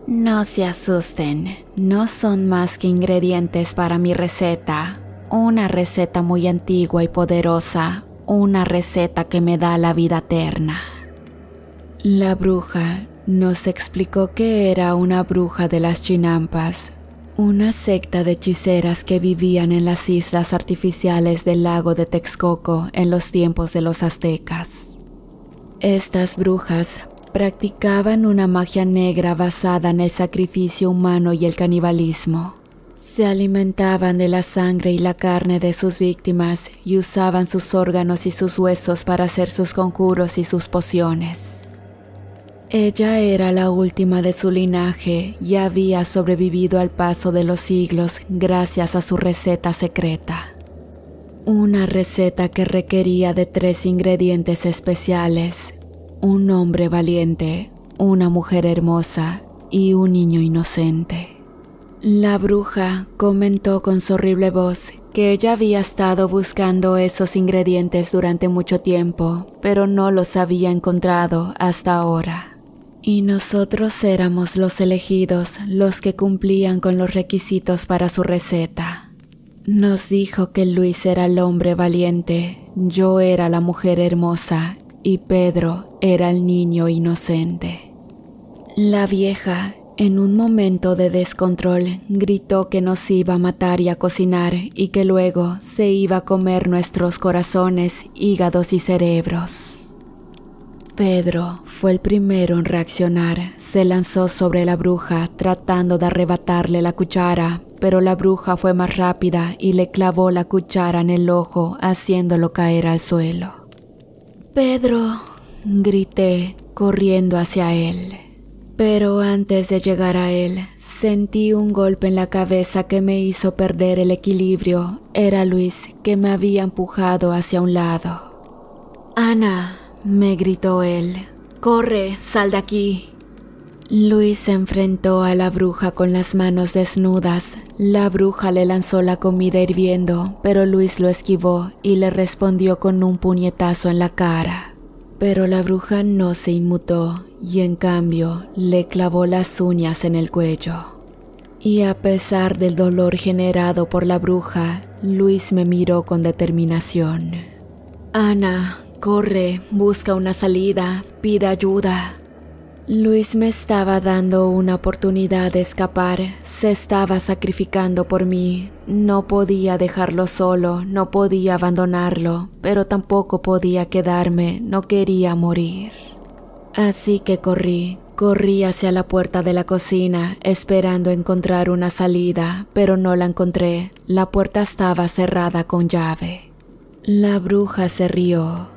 «No se asusten, no son más que ingredientes para mi receta. Una receta muy antigua y poderosa, una receta que me da la vida eterna». La bruja nos explicó que era una bruja de las Chinampas, una secta de hechiceras que vivían en las islas artificiales del lago de Texcoco en los tiempos de los aztecas. Estas brujas practicaban una magia negra basada en el sacrificio humano y el canibalismo. Se alimentaban de la sangre y la carne de sus víctimas y usaban sus órganos y sus huesos para hacer sus conjuros y sus pociones. Ella era la última de su linaje y había sobrevivido al paso de los siglos gracias a su receta secreta. Una receta que requería de 3 ingredientes especiales: un hombre valiente, una mujer hermosa y un niño inocente. La bruja comentó con su horrible voz que ella había estado buscando esos ingredientes durante mucho tiempo, pero no los había encontrado hasta ahora. Y nosotros éramos los elegidos, los que cumplían con los requisitos para su receta. Nos dijo que Luis era el hombre valiente, yo era la mujer hermosa y Pedro era el niño inocente. La vieja, en un momento de descontrol, gritó que nos iba a matar y a cocinar y que luego se iba a comer nuestros corazones, hígados y cerebros. Pedro fue el primero en reaccionar. Se lanzó sobre la bruja tratando de arrebatarle la cuchara, pero la bruja fue más rápida y le clavó la cuchara en el ojo, haciéndolo caer al suelo. «¡Pedro!», grité, corriendo hacia él. Pero antes de llegar a él, sentí un golpe en la cabeza que me hizo perder el equilibrio. Era Luis, que me había empujado hacia un lado. «¡Ana!», me gritó él. «¡Corre, sal de aquí!». Luis se enfrentó a la bruja con las manos desnudas. La bruja le lanzó la comida hirviendo, pero Luis lo esquivó y le respondió con un puñetazo en la cara. Pero la bruja no se inmutó y en cambio le clavó las uñas en el cuello. Y a pesar del dolor generado por la bruja, Luis me miró con determinación. «Ana, corre, busca una salida, pide ayuda». Luis me estaba dando una oportunidad de escapar, se estaba sacrificando por mí. No podía dejarlo solo, no podía abandonarlo, pero tampoco podía quedarme, no quería morir. Así que corrí hacia la puerta de la cocina, esperando encontrar una salida, pero no la encontré. La puerta estaba cerrada con llave. La bruja se rió.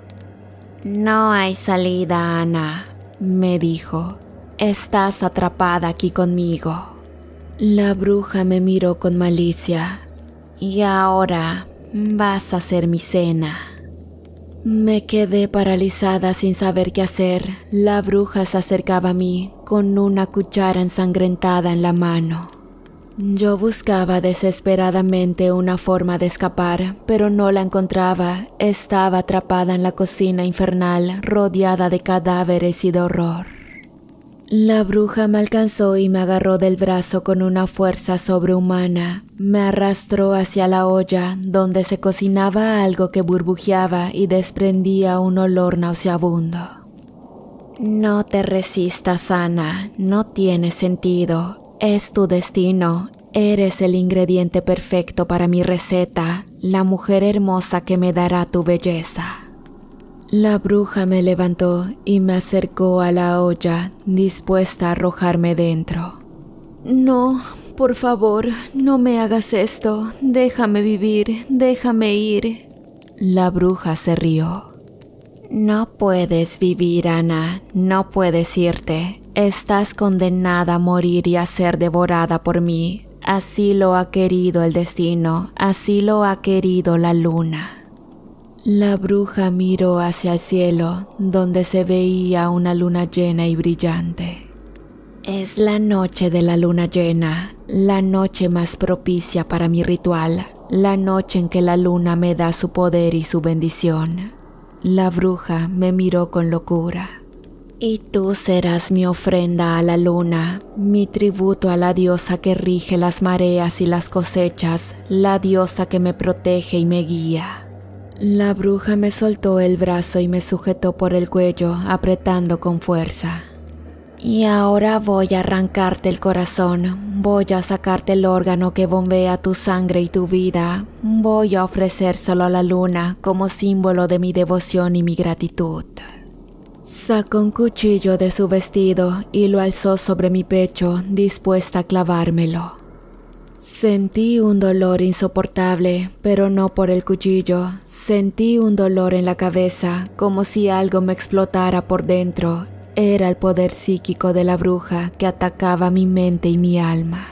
«No hay salida, Ana», me dijo. «Estás atrapada aquí conmigo». La bruja me miró con malicia. «Y ahora vas a hacer mi cena». Me quedé paralizada sin saber qué hacer. La bruja se acercaba a mí con una cuchara ensangrentada en la mano. Yo buscaba desesperadamente una forma de escapar, pero no la encontraba. Estaba atrapada en la cocina infernal, rodeada de cadáveres y de horror. La bruja me alcanzó y me agarró del brazo con una fuerza sobrehumana. Me arrastró hacia la olla, donde se cocinaba algo que burbujeaba y desprendía un olor nauseabundo. No te resistas, Ana. No tiene sentido. Es tu destino. Eres el ingrediente perfecto para mi receta, la mujer hermosa que me dará tu belleza. La bruja me levantó y me acercó a la olla, dispuesta a arrojarme dentro. No, por favor, no me hagas esto. Déjame vivir, déjame ir. La bruja se rió. No puedes vivir, Ana. No puedes irte. Estás condenada a morir y a ser devorada por mí. Así lo ha querido el destino, así lo ha querido la luna. La bruja miró hacia el cielo, donde se veía una luna llena y brillante. Es la noche de la luna llena, la noche más propicia para mi ritual, la noche en que la luna me da su poder y su bendición. La bruja me miró con locura. Y tú serás mi ofrenda a la luna, mi tributo a la diosa que rige las mareas y las cosechas, la diosa que me protege y me guía. La bruja me soltó el brazo y me sujetó por el cuello, apretando con fuerza. Y ahora voy a arrancarte el corazón, voy a sacarte el órgano que bombea tu sangre y tu vida, voy a ofrecérselo a la luna como símbolo de mi devoción y mi gratitud. Sacó un cuchillo de su vestido y lo alzó sobre mi pecho, dispuesta a clavármelo. Sentí un dolor insoportable, pero no por el cuchillo. Sentí un dolor en la cabeza, como si algo me explotara por dentro. Era el poder psíquico de la bruja que atacaba mi mente y mi alma.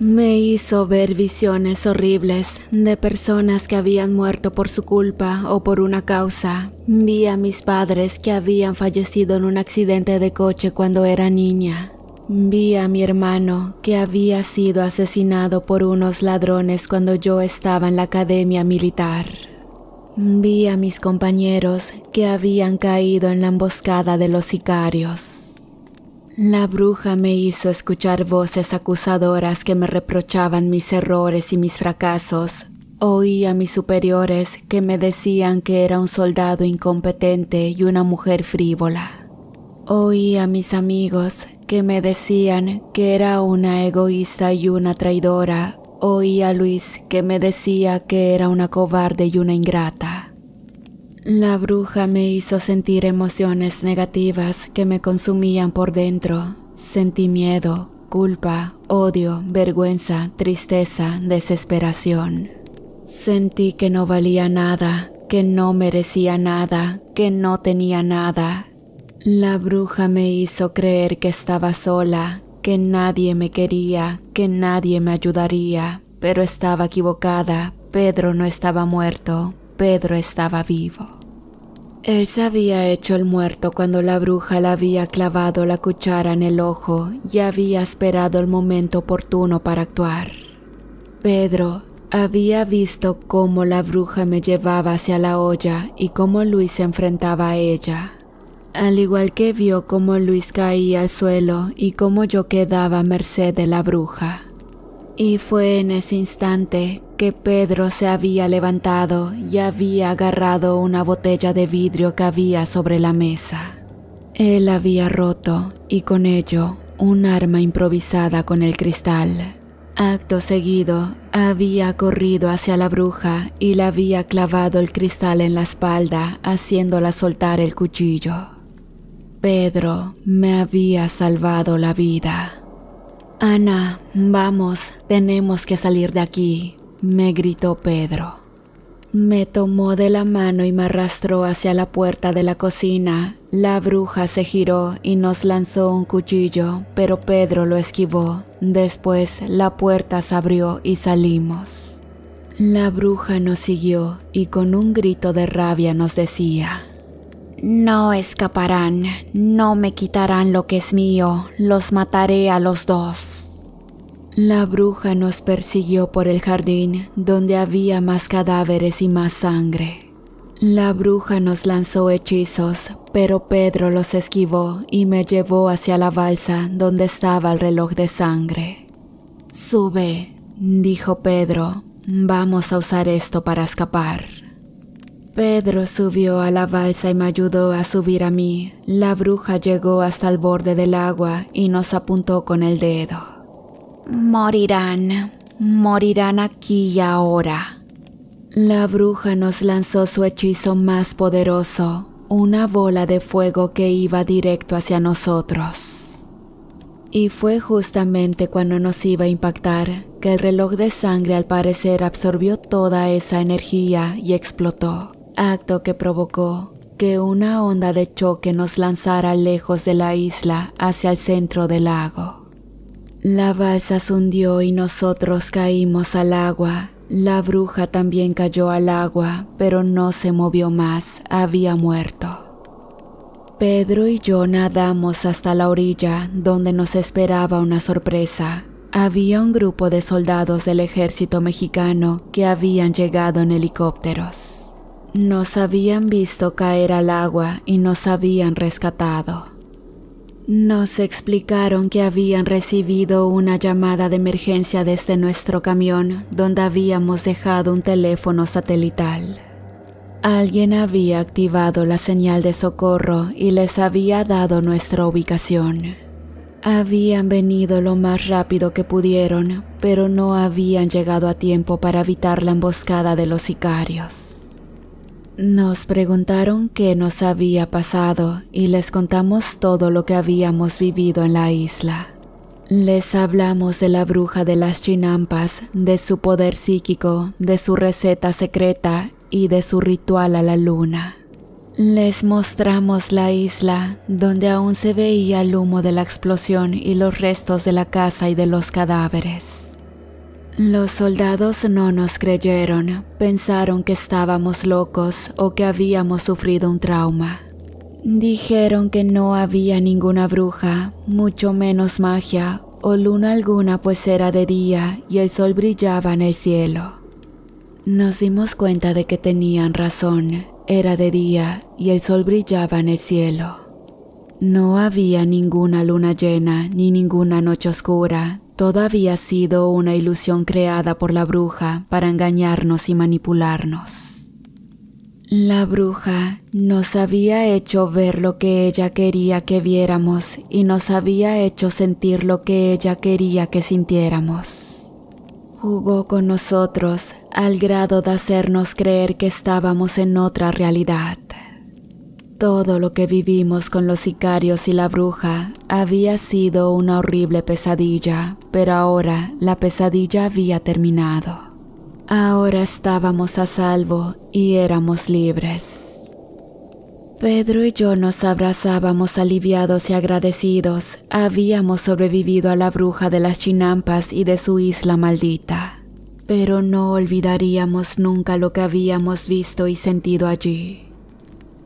Me hizo ver visiones horribles de personas que habían muerto por su culpa o por una causa. Vi a mis padres que habían fallecido en un accidente de coche cuando era niña. Vi a mi hermano que había sido asesinado por unos ladrones cuando yo estaba en la academia militar. Vi a mis compañeros que habían caído en la emboscada de los sicarios. La bruja me hizo escuchar voces acusadoras que me reprochaban mis errores y mis fracasos. Oí a mis superiores que me decían que era un soldado incompetente y una mujer frívola. Oí a mis amigos que me decían que era una egoísta y una traidora. Oí a Luis que me decía que era una cobarde y una ingrata. La bruja me hizo sentir emociones negativas que me consumían por dentro. Sentí miedo, culpa, odio, vergüenza, tristeza, desesperación. Sentí que no valía nada, que no merecía nada, que no tenía nada. La bruja me hizo creer que estaba sola, que nadie me quería, que nadie me ayudaría, pero estaba equivocada. Pedro no estaba muerto, Pedro estaba vivo. Él se había hecho el muerto cuando la bruja le había clavado la cuchara en el ojo y había esperado el momento oportuno para actuar. Pedro había visto cómo la bruja me llevaba hacia la olla y cómo Luis se enfrentaba a ella. Al igual que vio cómo Luis caía al suelo y cómo yo quedaba a merced de la bruja. Y fue en ese instante que Pedro se había levantado y había agarrado una botella de vidrio que había sobre la mesa. Él había roto, y con ello, un arma improvisada con el cristal. Acto seguido, había corrido hacia la bruja y le había clavado el cristal en la espalda, haciéndola soltar el cuchillo. Pedro me había salvado la vida. «Ana, vamos, tenemos que salir de aquí», me gritó Pedro. Me tomó de la mano y me arrastró hacia la puerta de la cocina. La bruja se giró y nos lanzó un cuchillo, pero Pedro lo esquivó. Después la puerta se abrió y salimos. La bruja nos siguió y con un grito de rabia nos decía: «No escaparán, no me quitarán lo que es mío, los mataré a los dos». La bruja nos persiguió por el jardín, donde había más cadáveres y más sangre. La bruja nos lanzó hechizos, pero Pedro los esquivó y me llevó hacia la balsa donde estaba el reloj de sangre. «Sube», dijo Pedro, «vamos a usar esto para escapar». Pedro subió a la balsa y me ayudó a subir a mí. La bruja llegó hasta el borde del agua y nos apuntó con el dedo. «Morirán, morirán aquí y ahora». La bruja nos lanzó su hechizo más poderoso, una bola de fuego que iba directo hacia nosotros. Y fue justamente cuando nos iba a impactar que el reloj de sangre al parecer absorbió toda esa energía y explotó, acto que provocó que una onda de choque nos lanzara lejos de la isla hacia el centro del lago. La balsa se hundió y nosotros caímos al agua. La bruja también cayó al agua, pero no se movió más, había muerto. Pedro y yo nadamos hasta la orilla, donde nos esperaba una sorpresa. Había un grupo de soldados del ejército mexicano que habían llegado en helicópteros. Nos habían visto caer al agua y nos habían rescatado. Nos explicaron que habían recibido una llamada de emergencia desde nuestro camión, donde habíamos dejado un teléfono satelital. Alguien había activado la señal de socorro y les había dado nuestra ubicación. Habían venido lo más rápido que pudieron, pero no habían llegado a tiempo para evitar la emboscada de los sicarios. Nos preguntaron qué nos había pasado y les contamos todo lo que habíamos vivido en la isla. Les hablamos de la bruja de las chinampas, de su poder psíquico, de su receta secreta y de su ritual a la luna. Les mostramos la isla, donde aún se veía el humo de la explosión y los restos de la casa y de los cadáveres. Los soldados no nos creyeron, pensaron que estábamos locos o que habíamos sufrido un trauma. Dijeron que no había ninguna bruja, mucho menos magia o luna alguna, pues era de día y el sol brillaba en el cielo. Nos dimos cuenta de que tenían razón, era de día y el sol brillaba en el cielo. No había ninguna luna llena ni ninguna noche oscura. Todo había sido una ilusión creada por la bruja para engañarnos y manipularnos. La bruja nos había hecho ver lo que ella quería que viéramos y nos había hecho sentir lo que ella quería que sintiéramos. Jugó con nosotros al grado de hacernos creer que estábamos en otra realidad. Todo lo que vivimos con los sicarios y la bruja había sido una horrible pesadilla, pero ahora la pesadilla había terminado. Ahora estábamos a salvo y éramos libres. Pedro y yo nos abrazábamos aliviados y agradecidos. Habíamos sobrevivido a la bruja de las chinampas y de su isla maldita, pero no olvidaríamos nunca lo que habíamos visto y sentido allí.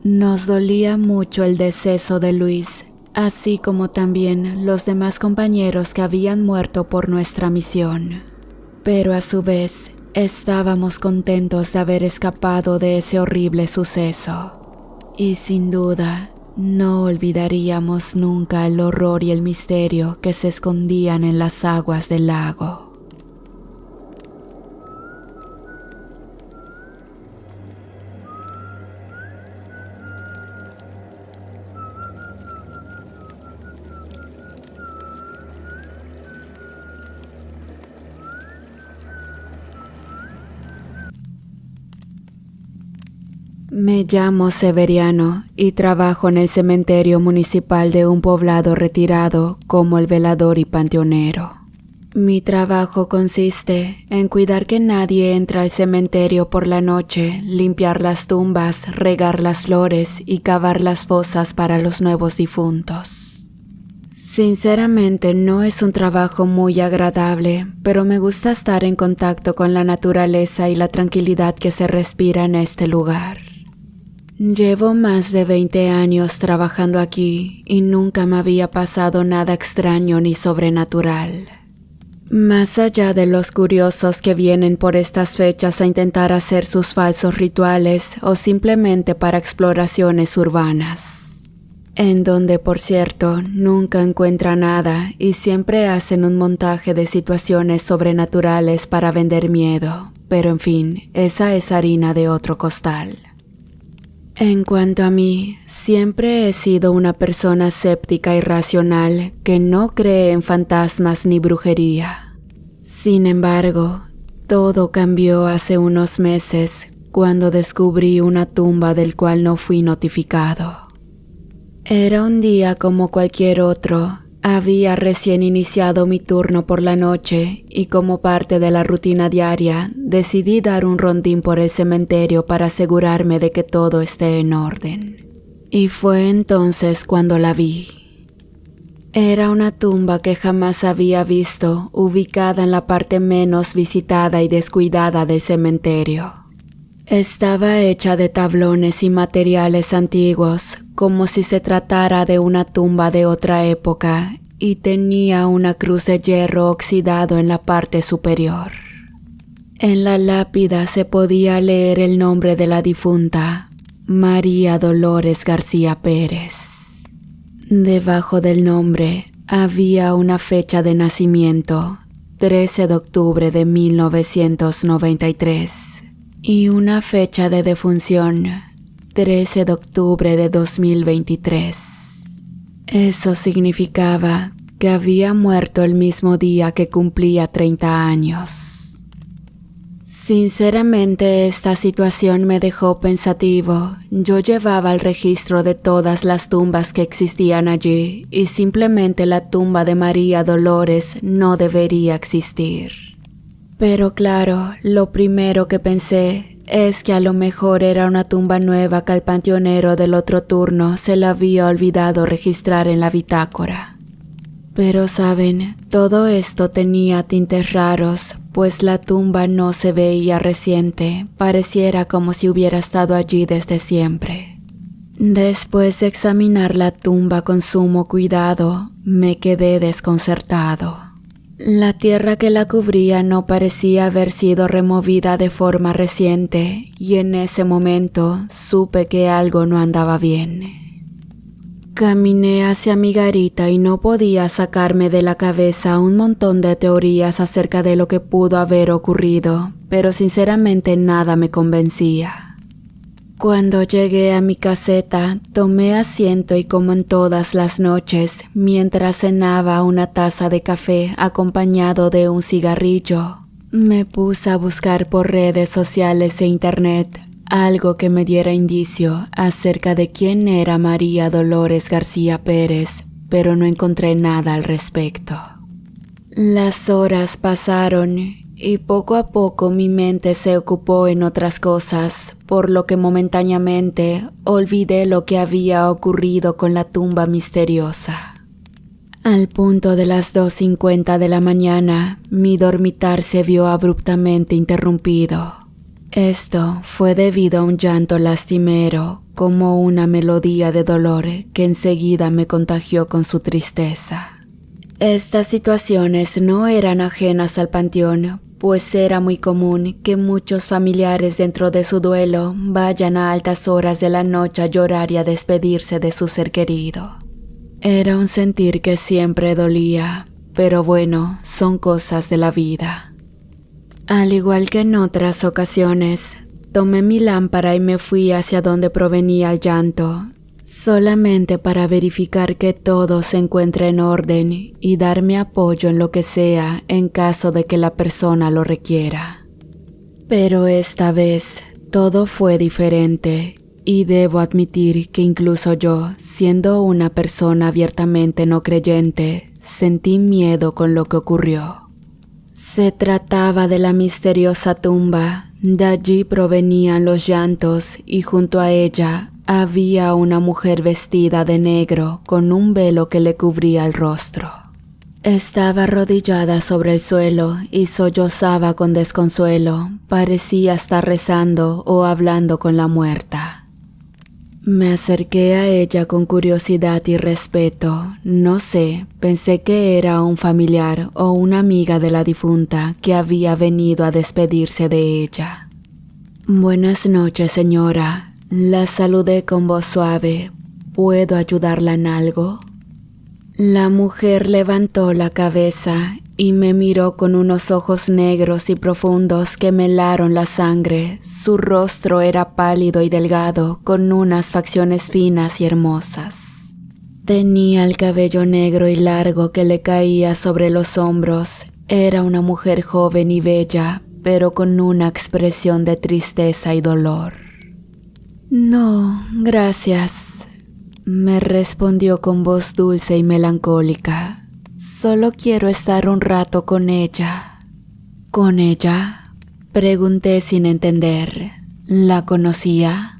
Nos dolía mucho el deceso de Luis, así como también los demás compañeros que habían muerto por nuestra misión. Pero a su vez, estábamos contentos de haber escapado de ese horrible suceso. Y sin duda, no olvidaríamos nunca el horror y el misterio que se escondían en las aguas del lago. Me llamo Severiano y trabajo en el cementerio municipal de un poblado retirado como el velador y panteonero. Mi trabajo consiste en cuidar que nadie entre al cementerio por la noche, limpiar las tumbas, regar las flores y cavar las fosas para los nuevos difuntos. Sinceramente no es un trabajo muy agradable, pero me gusta estar en contacto con la naturaleza y la tranquilidad que se respira en este lugar. Llevo más de 20 años trabajando aquí y nunca me había pasado nada extraño ni sobrenatural. Más allá de los curiosos que vienen por estas fechas a intentar hacer sus falsos rituales o simplemente para exploraciones urbanas, en donde, por cierto, nunca encuentran nada y siempre hacen un montaje de situaciones sobrenaturales para vender miedo, pero en fin, esa es harina de otro costal. En cuanto a mí, siempre he sido una persona escéptica y racional que no cree en fantasmas ni brujería. Sin embargo, todo cambió hace unos meses cuando descubrí una tumba del cual no fui notificado. Era un día como cualquier otro. Había recién iniciado mi turno por la noche y como parte de la rutina diaria decidí dar un rondín por el cementerio para asegurarme de que todo esté en orden. Y fue entonces cuando la vi. Era una tumba que jamás había visto, ubicada en la parte menos visitada y descuidada del cementerio. Estaba hecha de tablones y materiales antiguos, como si se tratara de una tumba de otra época, y tenía una cruz de hierro oxidado en la parte superior. En la lápida se podía leer el nombre de la difunta, María Dolores García Pérez. Debajo del nombre había una fecha de nacimiento, 13 de octubre de 1993. Y una fecha de defunción, 13 de octubre de 2023. Eso significaba que había muerto el mismo día que cumplía 30 años. Sinceramente, esta situación me dejó pensativo. Yo llevaba el registro de todas las tumbas que existían allí y simplemente la tumba de María Dolores no debería existir. Pero claro, lo primero que pensé es que a lo mejor era una tumba nueva que al panteonero del otro turno se le había olvidado registrar en la bitácora. Pero saben, todo esto tenía tintes raros, pues la tumba no se veía reciente, pareciera como si hubiera estado allí desde siempre. Después de examinar la tumba con sumo cuidado, me quedé desconcertado. La tierra que la cubría no parecía haber sido removida de forma reciente y en ese momento supe que algo no andaba bien. Caminé hacia mi garita y no podía sacarme de la cabeza un montón de teorías acerca de lo que pudo haber ocurrido, pero sinceramente nada me convencía. Cuando llegué a mi caseta, tomé asiento y como en todas las noches, mientras cenaba una taza de café acompañado de un cigarrillo, me puse a buscar por redes sociales e internet algo que me diera indicio acerca de quién era María Dolores García Pérez, pero no encontré nada al respecto. Las horas pasaron y poco a poco mi mente se ocupó en otras cosas, por lo que momentáneamente olvidé lo que había ocurrido con la tumba misteriosa. Al punto de las 2:50 de la mañana, mi dormitar se vio abruptamente interrumpido. Esto fue debido a un llanto lastimero, como una melodía de dolor que enseguida me contagió con su tristeza. Estas situaciones no eran ajenas al panteón, pues era muy común que muchos familiares dentro de su duelo vayan a altas horas de la noche a llorar y a despedirse de su ser querido. Era un sentir que siempre dolía, pero bueno, son cosas de la vida. Al igual que en otras ocasiones, tomé mi lámpara y me fui hacia donde provenía el llanto, solamente para verificar que todo se encuentre en orden y darme apoyo en lo que sea en caso de que la persona lo requiera. Pero esta vez todo fue diferente y debo admitir que incluso yo, siendo una persona abiertamente no creyente, sentí miedo con lo que ocurrió. Se trataba de la misteriosa tumba, de allí provenían los llantos y junto a ella había una mujer vestida de negro con un velo que le cubría el rostro. Estaba arrodillada sobre el suelo y sollozaba con desconsuelo, parecía estar rezando o hablando con la muerta. Me acerqué a ella con curiosidad y respeto. No sé, pensé que era un familiar o una amiga de la difunta que había venido a despedirse de ella. Buenas noches, señora. La saludé con voz suave. ¿Puedo ayudarla en algo? La mujer levantó la cabeza y me miró con unos ojos negros y profundos que me helaron la sangre. Su rostro era pálido y delgado, con unas facciones finas y hermosas. Tenía el cabello negro y largo que le caía sobre los hombros. Era una mujer joven y bella, pero con una expresión de tristeza y dolor. No, gracias, me respondió con voz dulce y melancólica. Solo quiero estar un rato con ella. ¿Con ella? Pregunté sin entender. ¿La conocía?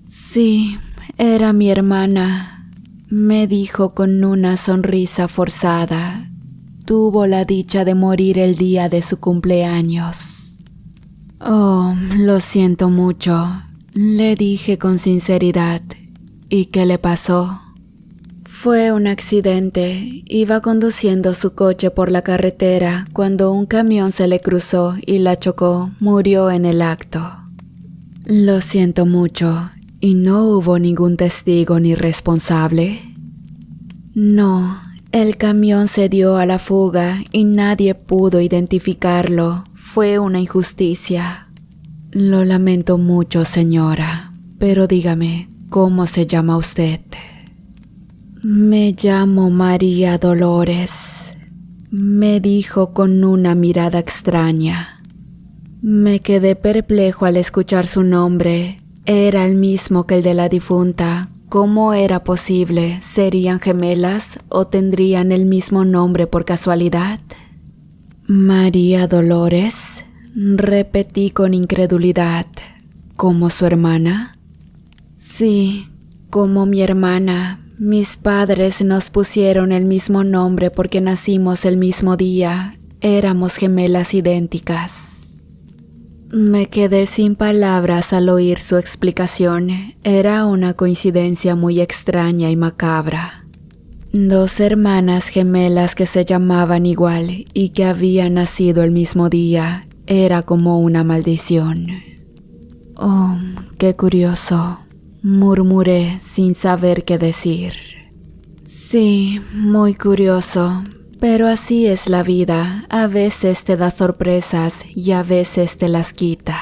Sí, era mi hermana, me dijo con una sonrisa forzada. Tuvo la dicha de morir el día de su cumpleaños. Oh, lo siento mucho, le dije con sinceridad. ¿Y qué le pasó? Fue un accidente. Iba conduciendo su coche por la carretera cuando un camión se le cruzó y la chocó. Murió en el acto. Lo siento mucho. ¿Y no hubo ningún testigo ni responsable? No, el camión se dio a la fuga y nadie pudo identificarlo. Fue una injusticia. Lo lamento mucho, señora, pero dígame, ¿cómo se llama usted? Me llamo María Dolores, me dijo con una mirada extraña. Me quedé perplejo al escuchar su nombre. Era el mismo que el de la difunta. ¿Cómo era posible? ¿Serían gemelas o tendrían el mismo nombre por casualidad? María Dolores, repetí con incredulidad. ¿Como su hermana? Sí, como mi hermana. Mis padres nos pusieron el mismo nombre porque nacimos el mismo día. Éramos gemelas idénticas. Me quedé sin palabras al oír su explicación. Era una coincidencia muy extraña y macabra. Dos hermanas gemelas que se llamaban igual y que habían nacido el mismo día. Era como una maldición. Oh, qué curioso, murmuré sin saber qué decir. Sí, muy curioso, pero así es la vida. A veces te da sorpresas y a veces te las quita.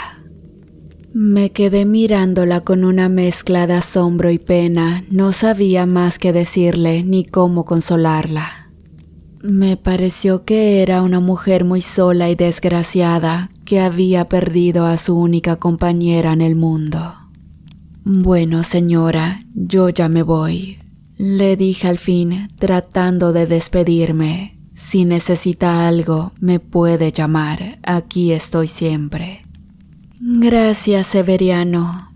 Me quedé mirándola con una mezcla de asombro y pena. No sabía más qué decirle ni cómo consolarla. Me pareció que era una mujer muy sola y desgraciada que había perdido a su única compañera en el mundo. Bueno, señora, yo ya me voy, le dije al fin, tratando de despedirme. Si necesita algo, me puede llamar. Aquí estoy siempre. Gracias, Severiano,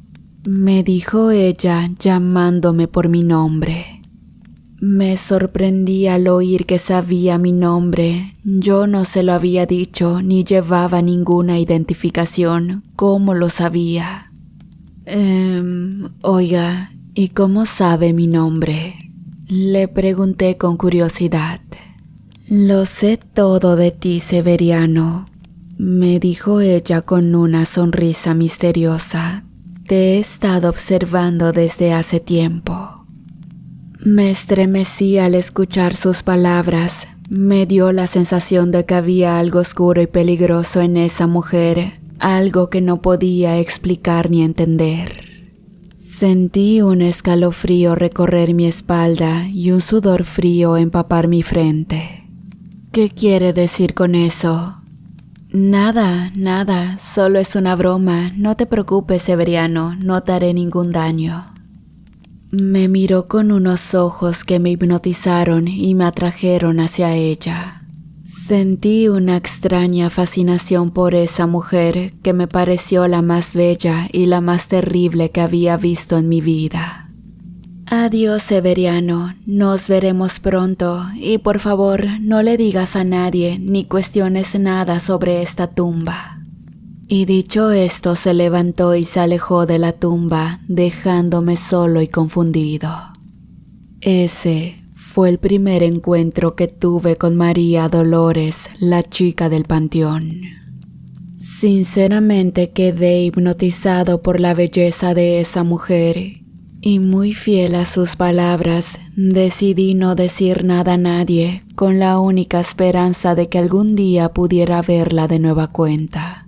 me dijo ella llamándome por mi nombre. Me sorprendí al oír que sabía mi nombre. Yo no se lo había dicho ni llevaba ninguna identificación. ¿Cómo lo sabía? Oiga, ¿y cómo sabe mi nombre? Le pregunté con curiosidad. Lo sé todo de ti, Severiano, me dijo ella con una sonrisa misteriosa. Te he estado observando desde hace tiempo. Me estremecí al escuchar sus palabras. Me dio la sensación de que había algo oscuro y peligroso en esa mujer, algo que no podía explicar ni entender. Sentí un escalofrío recorrer mi espalda y un sudor frío empapar mi frente. ¿Qué quiere decir con eso? Nada, solo es una broma. No te preocupes, Severiano, no te haré ningún daño. Me miró con unos ojos que me hipnotizaron y me atrajeron hacia ella. Sentí una extraña fascinación por esa mujer que me pareció la más bella y la más terrible que había visto en mi vida. Adiós, Severiano, nos veremos pronto y por favor no le digas a nadie ni cuestiones nada sobre esta tumba. Y dicho esto se levantó y se alejó de la tumba, dejándome solo y confundido. Ese fue el primer encuentro que tuve con María Dolores, la chica del panteón. Sinceramente quedé hipnotizado por la belleza de esa mujer y muy fiel a sus palabras, decidí no decir nada a nadie con la única esperanza de que algún día pudiera verla de nueva cuenta.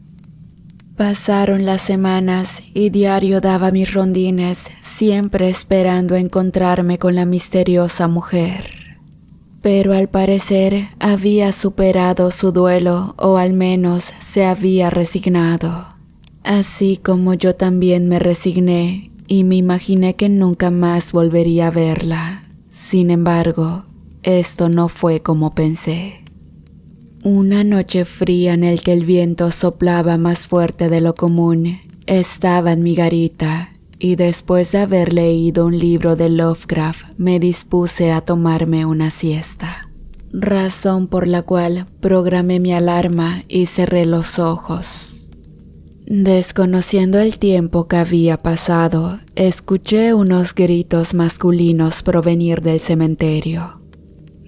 Pasaron las semanas y diario daba mis rondines, siempre esperando encontrarme con la misteriosa mujer. Pero al parecer había superado su duelo o al menos se había resignado. Así como yo también me resigné y me imaginé que nunca más volvería a verla. Sin embargo, esto no fue como pensé. Una noche fría en el que el viento soplaba más fuerte de lo común, estaba en mi garita y después de haber leído un libro de Lovecraft me dispuse a tomarme una siesta, razón por la cual programé mi alarma y cerré los ojos. Desconociendo el tiempo que había pasado, escuché unos gritos masculinos provenir del cementerio.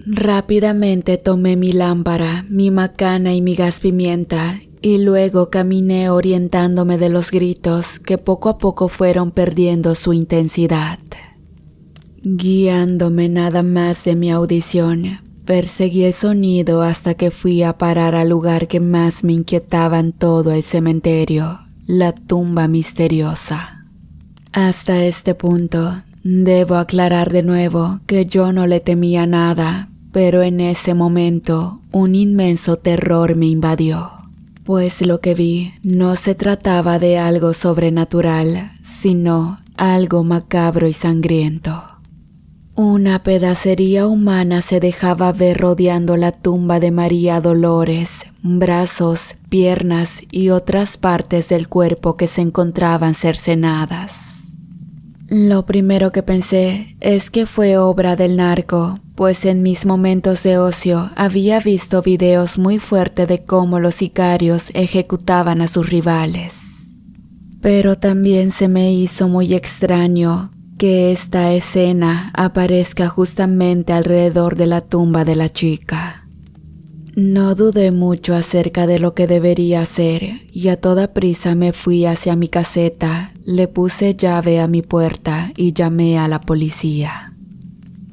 Rápidamente tomé mi lámpara, mi macana y mi gas pimienta y luego caminé orientándome de los gritos que poco a poco fueron perdiendo su intensidad. Guiándome nada más de mi audición, perseguí el sonido hasta que fui a parar al lugar que más me inquietaba en todo el cementerio, la tumba misteriosa. Hasta este punto, debo aclarar de nuevo que yo no le temía nada, pero en ese momento un inmenso terror me invadió, pues lo que vi no se trataba de algo sobrenatural, sino algo macabro y sangriento. Una pedacería humana se dejaba ver rodeando la tumba de María Dolores, brazos, piernas y otras partes del cuerpo que se encontraban cercenadas. Lo primero que pensé es que fue obra del narco, pues en mis momentos de ocio había visto videos muy fuertes de cómo los sicarios ejecutaban a sus rivales. Pero también se me hizo muy extraño que esta escena aparezca justamente alrededor de la tumba de la chica. No dudé mucho acerca de lo que debería hacer y a toda prisa me fui hacia mi caseta, le puse llave a mi puerta y llamé a la policía.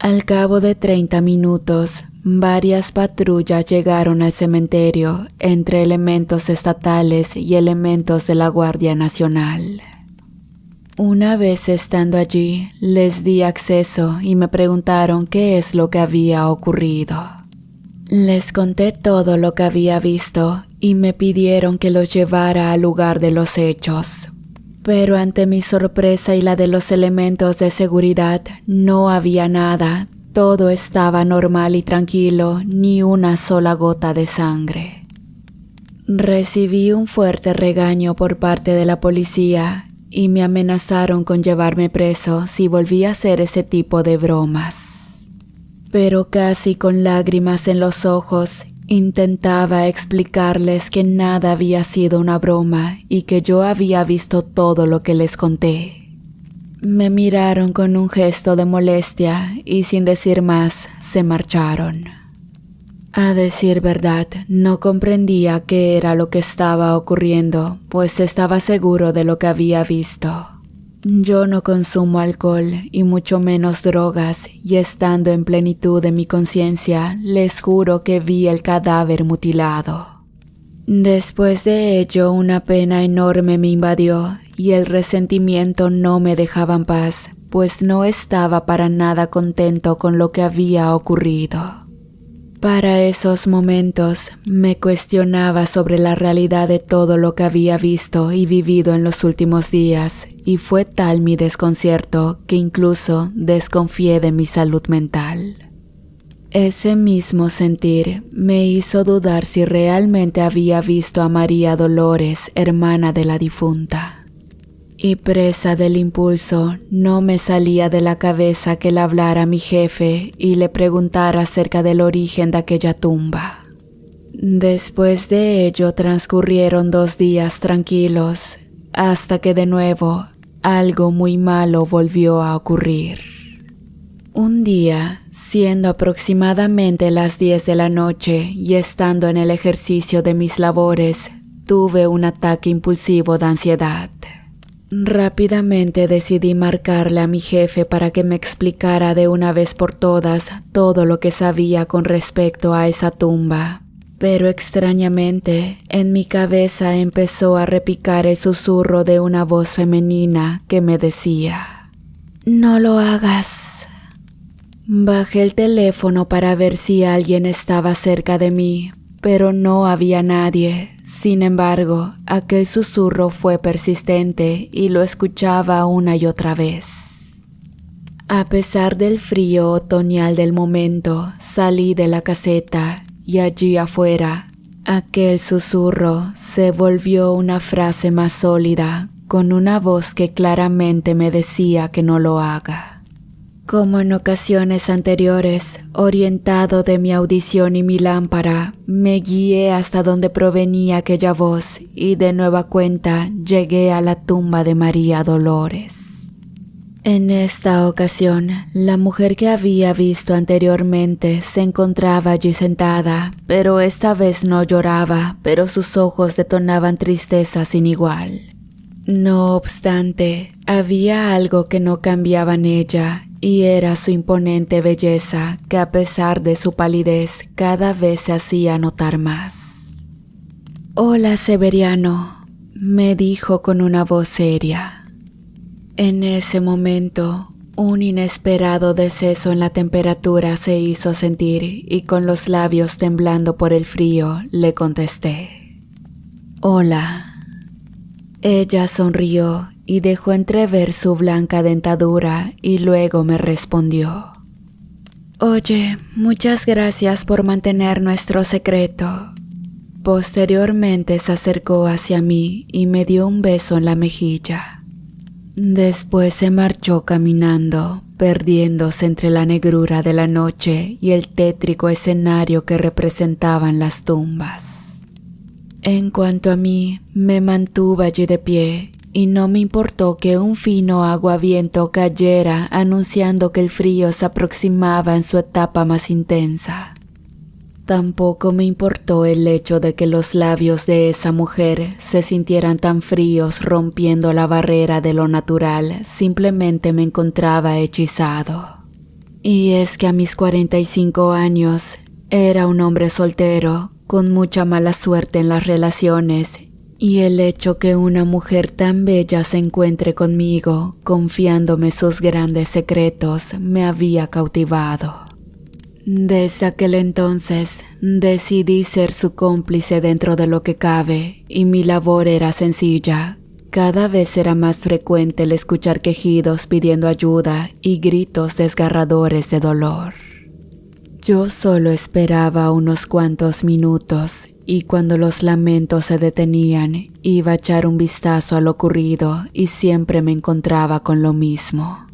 Al cabo de 30 minutos, varias patrullas llegaron al cementerio entre elementos estatales y elementos de la Guardia Nacional. Una vez estando allí, les di acceso y me preguntaron qué es lo que había ocurrido. Les conté todo lo que había visto y me pidieron que los llevara al lugar de los hechos. Pero ante mi sorpresa y la de los elementos de seguridad, no había nada. Todo estaba normal y tranquilo, ni una sola gota de sangre. Recibí un fuerte regaño por parte de la policía y me amenazaron con llevarme preso si volvía a hacer ese tipo de bromas. Pero casi con lágrimas en los ojos, intentaba explicarles que nada había sido una broma y que yo había visto todo lo que les conté. Me miraron con un gesto de molestia y sin decir más, se marcharon. A decir verdad, no comprendía qué era lo que estaba ocurriendo, pues estaba seguro de lo que había visto. Yo no consumo alcohol y mucho menos drogas, y estando en plenitud de mi conciencia, les juro que vi el cadáver mutilado. Después de ello, una pena enorme me invadió y el resentimiento no me dejaba en paz, pues no estaba para nada contento con lo que había ocurrido. Para esos momentos me cuestionaba sobre la realidad de todo lo que había visto y vivido en los últimos días, y fue tal mi desconcierto que incluso desconfié de mi salud mental. Ese mismo sentir me hizo dudar si realmente había visto a María Dolores, hermana de la difunta. Y presa del impulso, no me salía de la cabeza que le hablara a mi jefe y le preguntara acerca del origen de aquella tumba. Después de ello transcurrieron 2 días tranquilos, hasta que de nuevo algo muy malo volvió a ocurrir. Un día, siendo aproximadamente las 10 de la noche y estando en el ejercicio de mis labores, tuve un ataque impulsivo de ansiedad. Rápidamente decidí marcarle a mi jefe para que me explicara de una vez por todas todo lo que sabía con respecto a esa tumba. Pero extrañamente, en mi cabeza empezó a repicar el susurro de una voz femenina que me decía: «No lo hagas». Bajé el teléfono para ver si alguien estaba cerca de mí, pero no había nadie. Sin embargo, aquel susurro fue persistente y lo escuchaba una y otra vez. A pesar del frío otoñal del momento, salí de la caseta y allí afuera, aquel susurro se volvió una frase más sólida, con una voz que claramente me decía que no lo haga. Como en ocasiones anteriores, orientado de mi audición y mi lámpara, me guié hasta donde provenía aquella voz y de nueva cuenta llegué a la tumba de María Dolores. En esta ocasión, la mujer que había visto anteriormente se encontraba allí sentada, pero esta vez no lloraba, pero sus ojos detonaban tristeza sin igual. No obstante, había algo que no cambiaba en ella, y era su imponente belleza, que a pesar de su palidez cada vez se hacía notar más. «Hola, Severiano», me dijo con una voz seria. En ese momento, un inesperado deceso en la temperatura se hizo sentir y con los labios temblando por el frío le contesté: «Hola». Ella sonrió y dejó entrever su blanca dentadura y luego me respondió: «Oye, muchas gracias por mantener nuestro secreto». Posteriormente se acercó hacia mí y me dio un beso en la mejilla. Después se marchó caminando, perdiéndose entre la negrura de la noche y el tétrico escenario que representaban las tumbas. En cuanto a mí, me mantuve allí de pie y no me importó que un fino aguaviento cayera anunciando que el frío se aproximaba en su etapa más intensa. Tampoco me importó el hecho de que los labios de esa mujer se sintieran tan fríos rompiendo la barrera de lo natural, simplemente me encontraba hechizado. Y es que a mis 45 años era un hombre soltero, con mucha mala suerte en las relaciones, y el hecho que una mujer tan bella se encuentre conmigo, confiándome sus grandes secretos, me había cautivado. Desde aquel entonces, decidí ser su cómplice dentro de lo que cabe, y mi labor era sencilla. Cada vez era más frecuente el escuchar quejidos pidiendo ayuda y gritos desgarradores de dolor. Yo solo esperaba unos cuantos minutos y cuando los lamentos se detenían, iba a echar un vistazo a lo ocurrido y siempre me encontraba con lo mismo.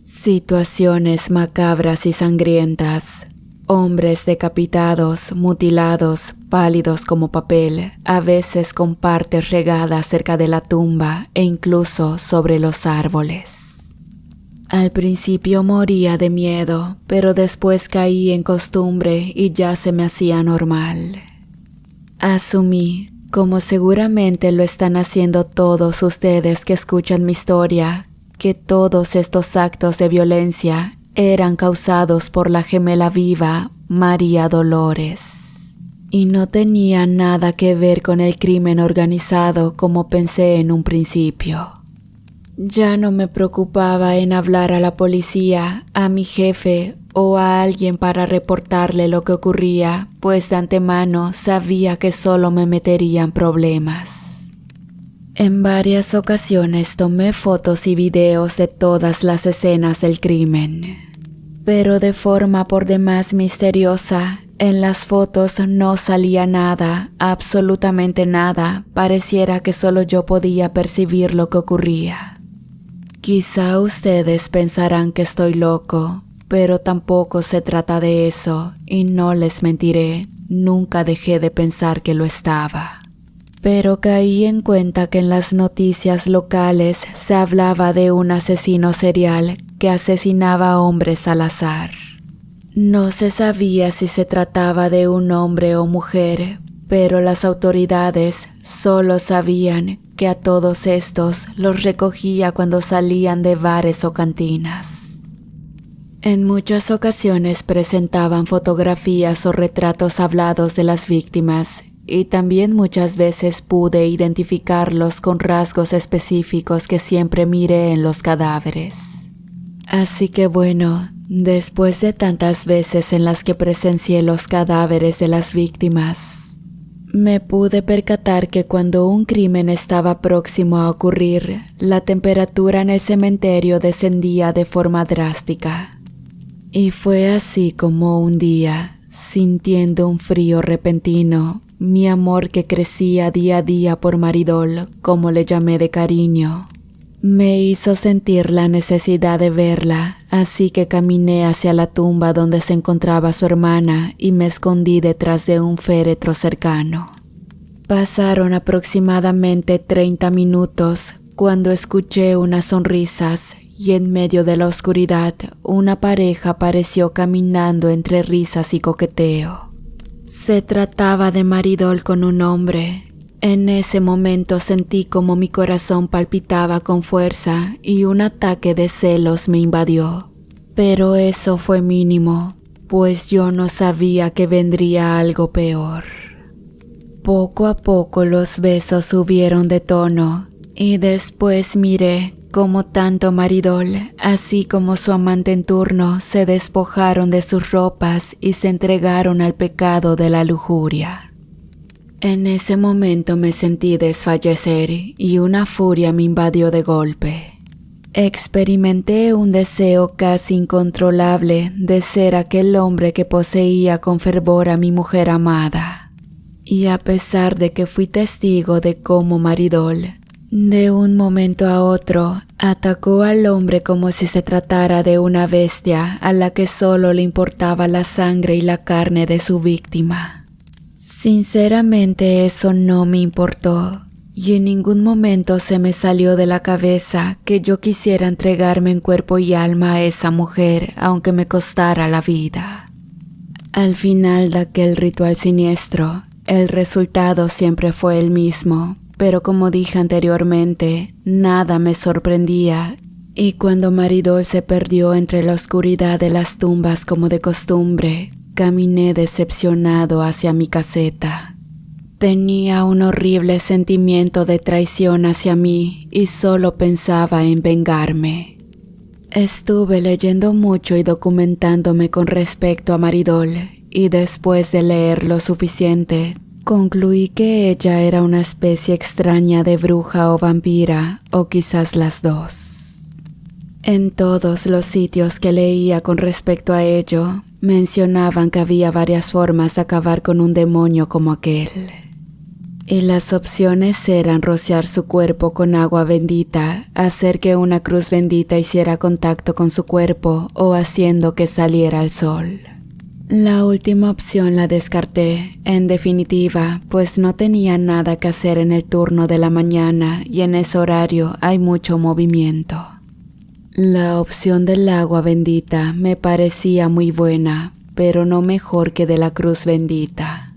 Situaciones macabras y sangrientas, hombres decapitados, mutilados, pálidos como papel, a veces con partes regadas cerca de la tumba e incluso sobre los árboles. Al principio moría de miedo, pero después caí en costumbre y ya se me hacía normal. Asumí, como seguramente lo están haciendo todos ustedes que escuchan mi historia, que todos estos actos de violencia eran causados por la gemela viva María Dolores. Y no tenía nada que ver con el crimen organizado como pensé en un principio. Ya no me preocupaba en hablar a la policía, a mi jefe o a alguien para reportarle lo que ocurría, pues de antemano sabía que solo me meterían problemas. En varias ocasiones tomé fotos y videos de todas las escenas del crimen, pero de forma por demás misteriosa. En las fotos no salía nada, absolutamente nada, pareciera que solo yo podía percibir lo que ocurría. Quizá ustedes pensarán que estoy loco, pero tampoco se trata de eso, y no les mentiré, nunca dejé de pensar que lo estaba. Pero caí en cuenta que en las noticias locales se hablaba de un asesino serial que asesinaba a hombres al azar. No se sabía si se trataba de un hombre o mujer, pero las autoridades solo sabían que a todos estos los recogía cuando salían de bares o cantinas. En muchas ocasiones presentaban fotografías o retratos hablados de las víctimas y también muchas veces pude identificarlos con rasgos específicos que siempre miré en los cadáveres. Así que bueno, después de tantas veces en las que presencié los cadáveres de las víctimas, me pude percatar que cuando un crimen estaba próximo a ocurrir, la temperatura en el cementerio descendía de forma drástica. Y fue así como un día, sintiendo un frío repentino, mi amor que crecía día a día por Maridol, como le llamé de cariño, me hizo sentir la necesidad de verla, así que caminé hacia la tumba donde se encontraba su hermana y me escondí detrás de un féretro cercano. Pasaron aproximadamente 30 minutos cuando escuché unas sonrisas y en medio de la oscuridad una pareja apareció caminando entre risas y coqueteo. Se trataba de Maridol con un hombre. En ese momento sentí como mi corazón palpitaba con fuerza y un ataque de celos me invadió. Pero eso fue mínimo, pues yo no sabía que vendría algo peor. Poco a poco los besos subieron de tono y después miré cómo tanto Maridol, así como su amante en turno, se despojaron de sus ropas y se entregaron al pecado de la lujuria. En ese momento me sentí desfallecer y una furia me invadió de golpe. Experimenté un deseo casi incontrolable de ser aquel hombre que poseía con fervor a mi mujer amada. Y a pesar de que fui testigo de cómo Maridol, de un momento a otro, atacó al hombre como si se tratara de una bestia a la que solo le importaba la sangre y la carne de su víctima. Sinceramente eso no me importó, y en ningún momento se me salió de la cabeza que yo quisiera entregarme en cuerpo y alma a esa mujer aunque me costara la vida. Al final de aquel ritual siniestro, el resultado siempre fue el mismo, pero como dije anteriormente, nada me sorprendía, y cuando Maridol se perdió entre la oscuridad de las tumbas como de costumbre, caminé decepcionado hacia mi caseta. Tenía un horrible sentimiento de traición hacia mí y solo pensaba en vengarme. Estuve leyendo mucho y documentándome con respecto a Maridol, y después de leer lo suficiente, concluí que ella era una especie extraña de bruja o vampira, o quizás las dos. En todos los sitios que leía con respecto a ello, mencionaban que había varias formas de acabar con un demonio como aquel. Y las opciones eran rociar su cuerpo con agua bendita, hacer que una cruz bendita hiciera contacto con su cuerpo o haciendo que saliera el sol. La última opción la descarté, en definitiva, pues no tenía nada que hacer en el turno de la mañana y en ese horario hay mucho movimiento. La opción del agua bendita me parecía muy buena, pero no mejor que de la cruz bendita.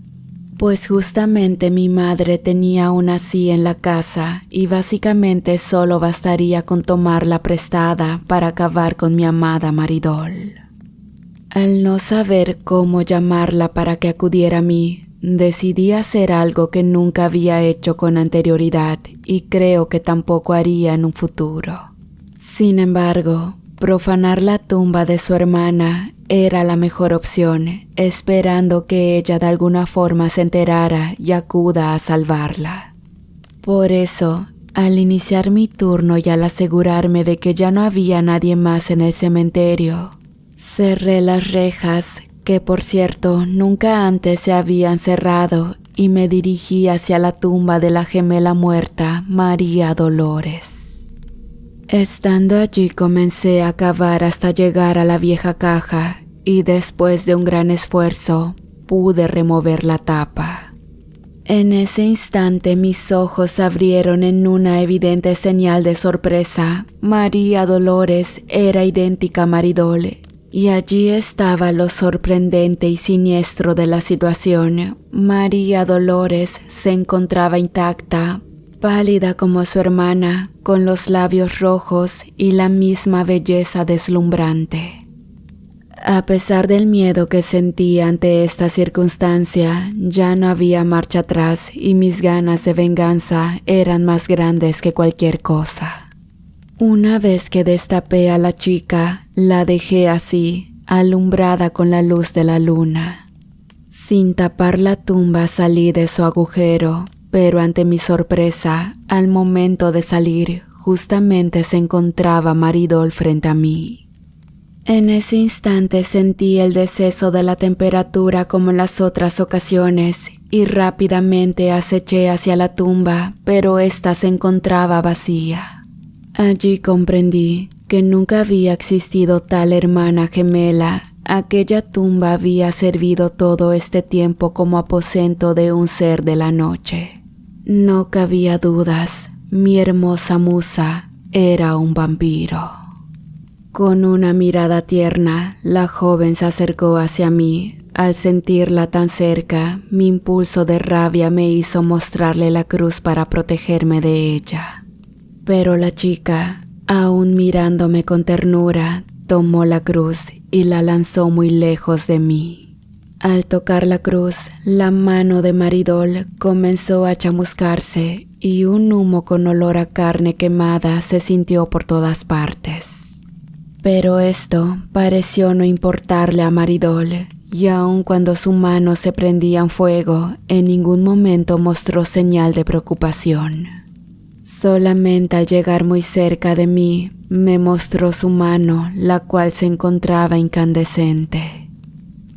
Pues justamente mi madre tenía una así en la casa y básicamente solo bastaría con tomarla prestada para acabar con mi amada Maridol. Al no saber cómo llamarla para que acudiera a mí, decidí hacer algo que nunca había hecho con anterioridad y creo que tampoco haría en un futuro. Sin embargo, profanar la tumba de su hermana era la mejor opción, esperando que ella de alguna forma se enterara y acuda a salvarla. Por eso, al iniciar mi turno y al asegurarme de que ya no había nadie más en el cementerio, cerré las rejas, que por cierto nunca antes se habían cerrado, y me dirigí hacia la tumba de la gemela muerta, María Dolores. Estando allí comencé a cavar hasta llegar a la vieja caja, y después de un gran esfuerzo, pude remover la tapa. En ese instante mis ojos se abrieron en una evidente señal de sorpresa. María Dolores era idéntica a Maridol, y allí estaba lo sorprendente y siniestro de la situación. María Dolores se encontraba intacta, pálida como su hermana, con los labios rojos y la misma belleza deslumbrante. A pesar del miedo que sentía ante esta circunstancia, ya no había marcha atrás y mis ganas de venganza eran más grandes que cualquier cosa. Una vez que destapé a la chica, la dejé así, alumbrada con la luz de la luna. Sin tapar la tumba salí de su agujero, pero ante mi sorpresa, al momento de salir, justamente se encontraba Maridol frente a mí. En ese instante sentí el deceso de la temperatura como en las otras ocasiones y rápidamente aceché hacia la tumba, pero ésta se encontraba vacía. Allí comprendí que nunca había existido tal hermana gemela. Aquella tumba había servido todo este tiempo como aposento de un ser de la noche. No cabía dudas, mi hermosa musa era un vampiro. Con una mirada tierna, la joven se acercó hacia mí. Al sentirla tan cerca, mi impulso de rabia me hizo mostrarle la cruz para protegerme de ella. Pero la chica, aún mirándome con ternura, tomó la cruz y la lanzó muy lejos de mí. Al tocar la cruz, la mano de Maridol comenzó a chamuscarse y un humo con olor a carne quemada se sintió por todas partes. Pero esto pareció no importarle a Maridol, y aun cuando su mano se prendía en fuego, en ningún momento mostró señal de preocupación. Solamente al llegar muy cerca de mí, me mostró su mano, la cual se encontraba incandescente.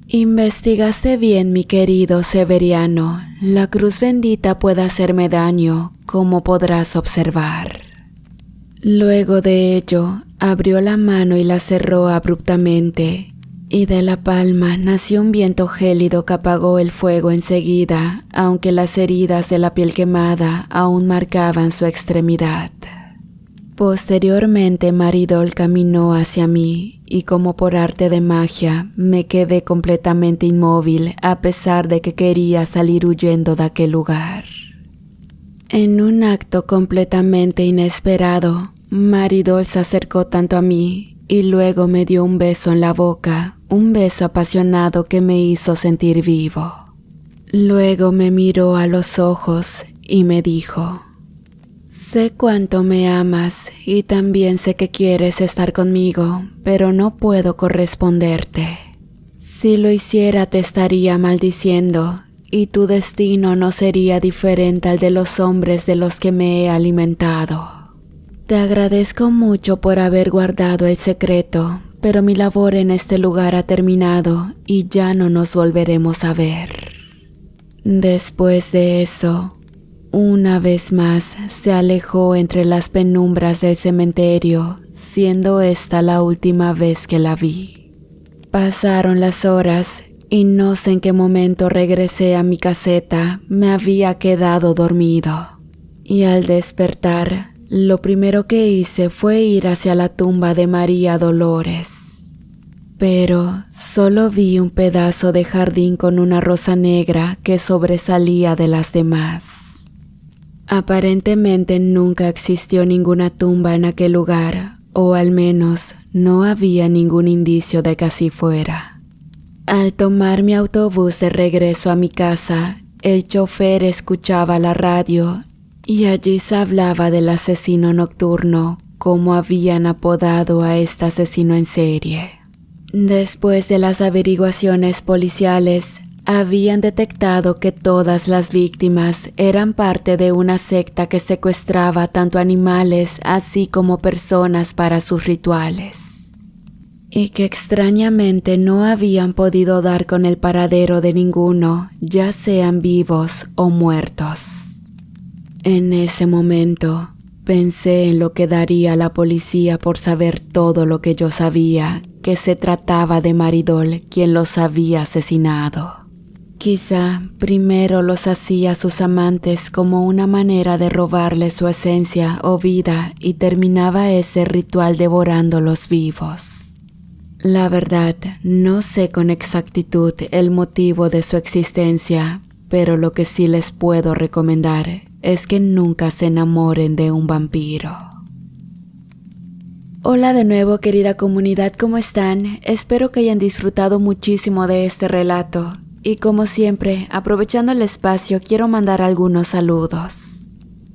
«Investigaste bien, mi querido Severiano. La cruz bendita puede hacerme daño, como podrás observar». Luego de ello, abrió la mano y la cerró abruptamente, y de la palma nació un viento gélido que apagó el fuego enseguida, aunque las heridas de la piel quemada aún marcaban su extremidad. Posteriormente Maridol caminó hacia mí, y como por arte de magia, me quedé completamente inmóvil a pesar de que quería salir huyendo de aquel lugar. En un acto completamente inesperado, Maridol se acercó tanto a mí y luego me dio un beso en la boca, un beso apasionado que me hizo sentir vivo. Luego me miró a los ojos y me dijo: «Sé cuánto me amas y también sé que quieres estar conmigo, pero no puedo corresponderte. Si lo hiciera te estaría maldiciendo, y tu destino no sería diferente al de los hombres de los que me he alimentado. Te agradezco mucho por haber guardado el secreto, pero mi labor en este lugar ha terminado y ya no nos volveremos a ver». Después de eso, una vez más se alejó entre las penumbras del cementerio, siendo esta la última vez que la vi. Pasaron las horas y no sé en qué momento regresé a mi caseta. Me había quedado dormido, y al despertar, lo primero que hice fue ir hacia la tumba de María Dolores. Pero solo vi un pedazo de jardín con una rosa negra que sobresalía de las demás. Aparentemente nunca existió ninguna tumba en aquel lugar, o al menos no había ningún indicio de que así fuera. Al tomar mi autobús de regreso a mi casa, el chofer escuchaba la radio y allí se hablaba del asesino nocturno, como habían apodado a este asesino en serie. Después de las averiguaciones policiales, habían detectado que todas las víctimas eran parte de una secta que secuestraba tanto animales así como personas para sus rituales, y que extrañamente no habían podido dar con el paradero de ninguno, ya sean vivos o muertos. En ese momento, pensé en lo que daría la policía por saber todo lo que yo sabía, que se trataba de Maridol quien los había asesinado. Quizá primero los hacía sus amantes como una manera de robarle su esencia o vida y terminaba ese ritual devorándolos vivos. La verdad, no sé con exactitud el motivo de su existencia, pero lo que sí les puedo recomendar es que nunca se enamoren de un vampiro. Hola de nuevo, querida comunidad, ¿cómo están? Espero que hayan disfrutado muchísimo de este relato. Y como siempre, aprovechando el espacio, quiero mandar algunos saludos.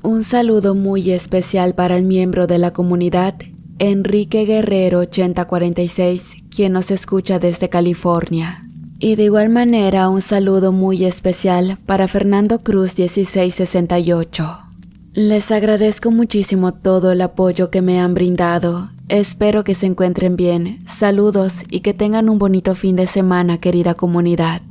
Un saludo muy especial para el miembro de la comunidad, Enrique Guerrero 8046, quien nos escucha desde California. Y de igual manera, un saludo muy especial para Fernando Cruz 1668. Les agradezco muchísimo todo el apoyo que me han brindado. Espero que se encuentren bien. Saludos y que tengan un bonito fin de semana, querida comunidad.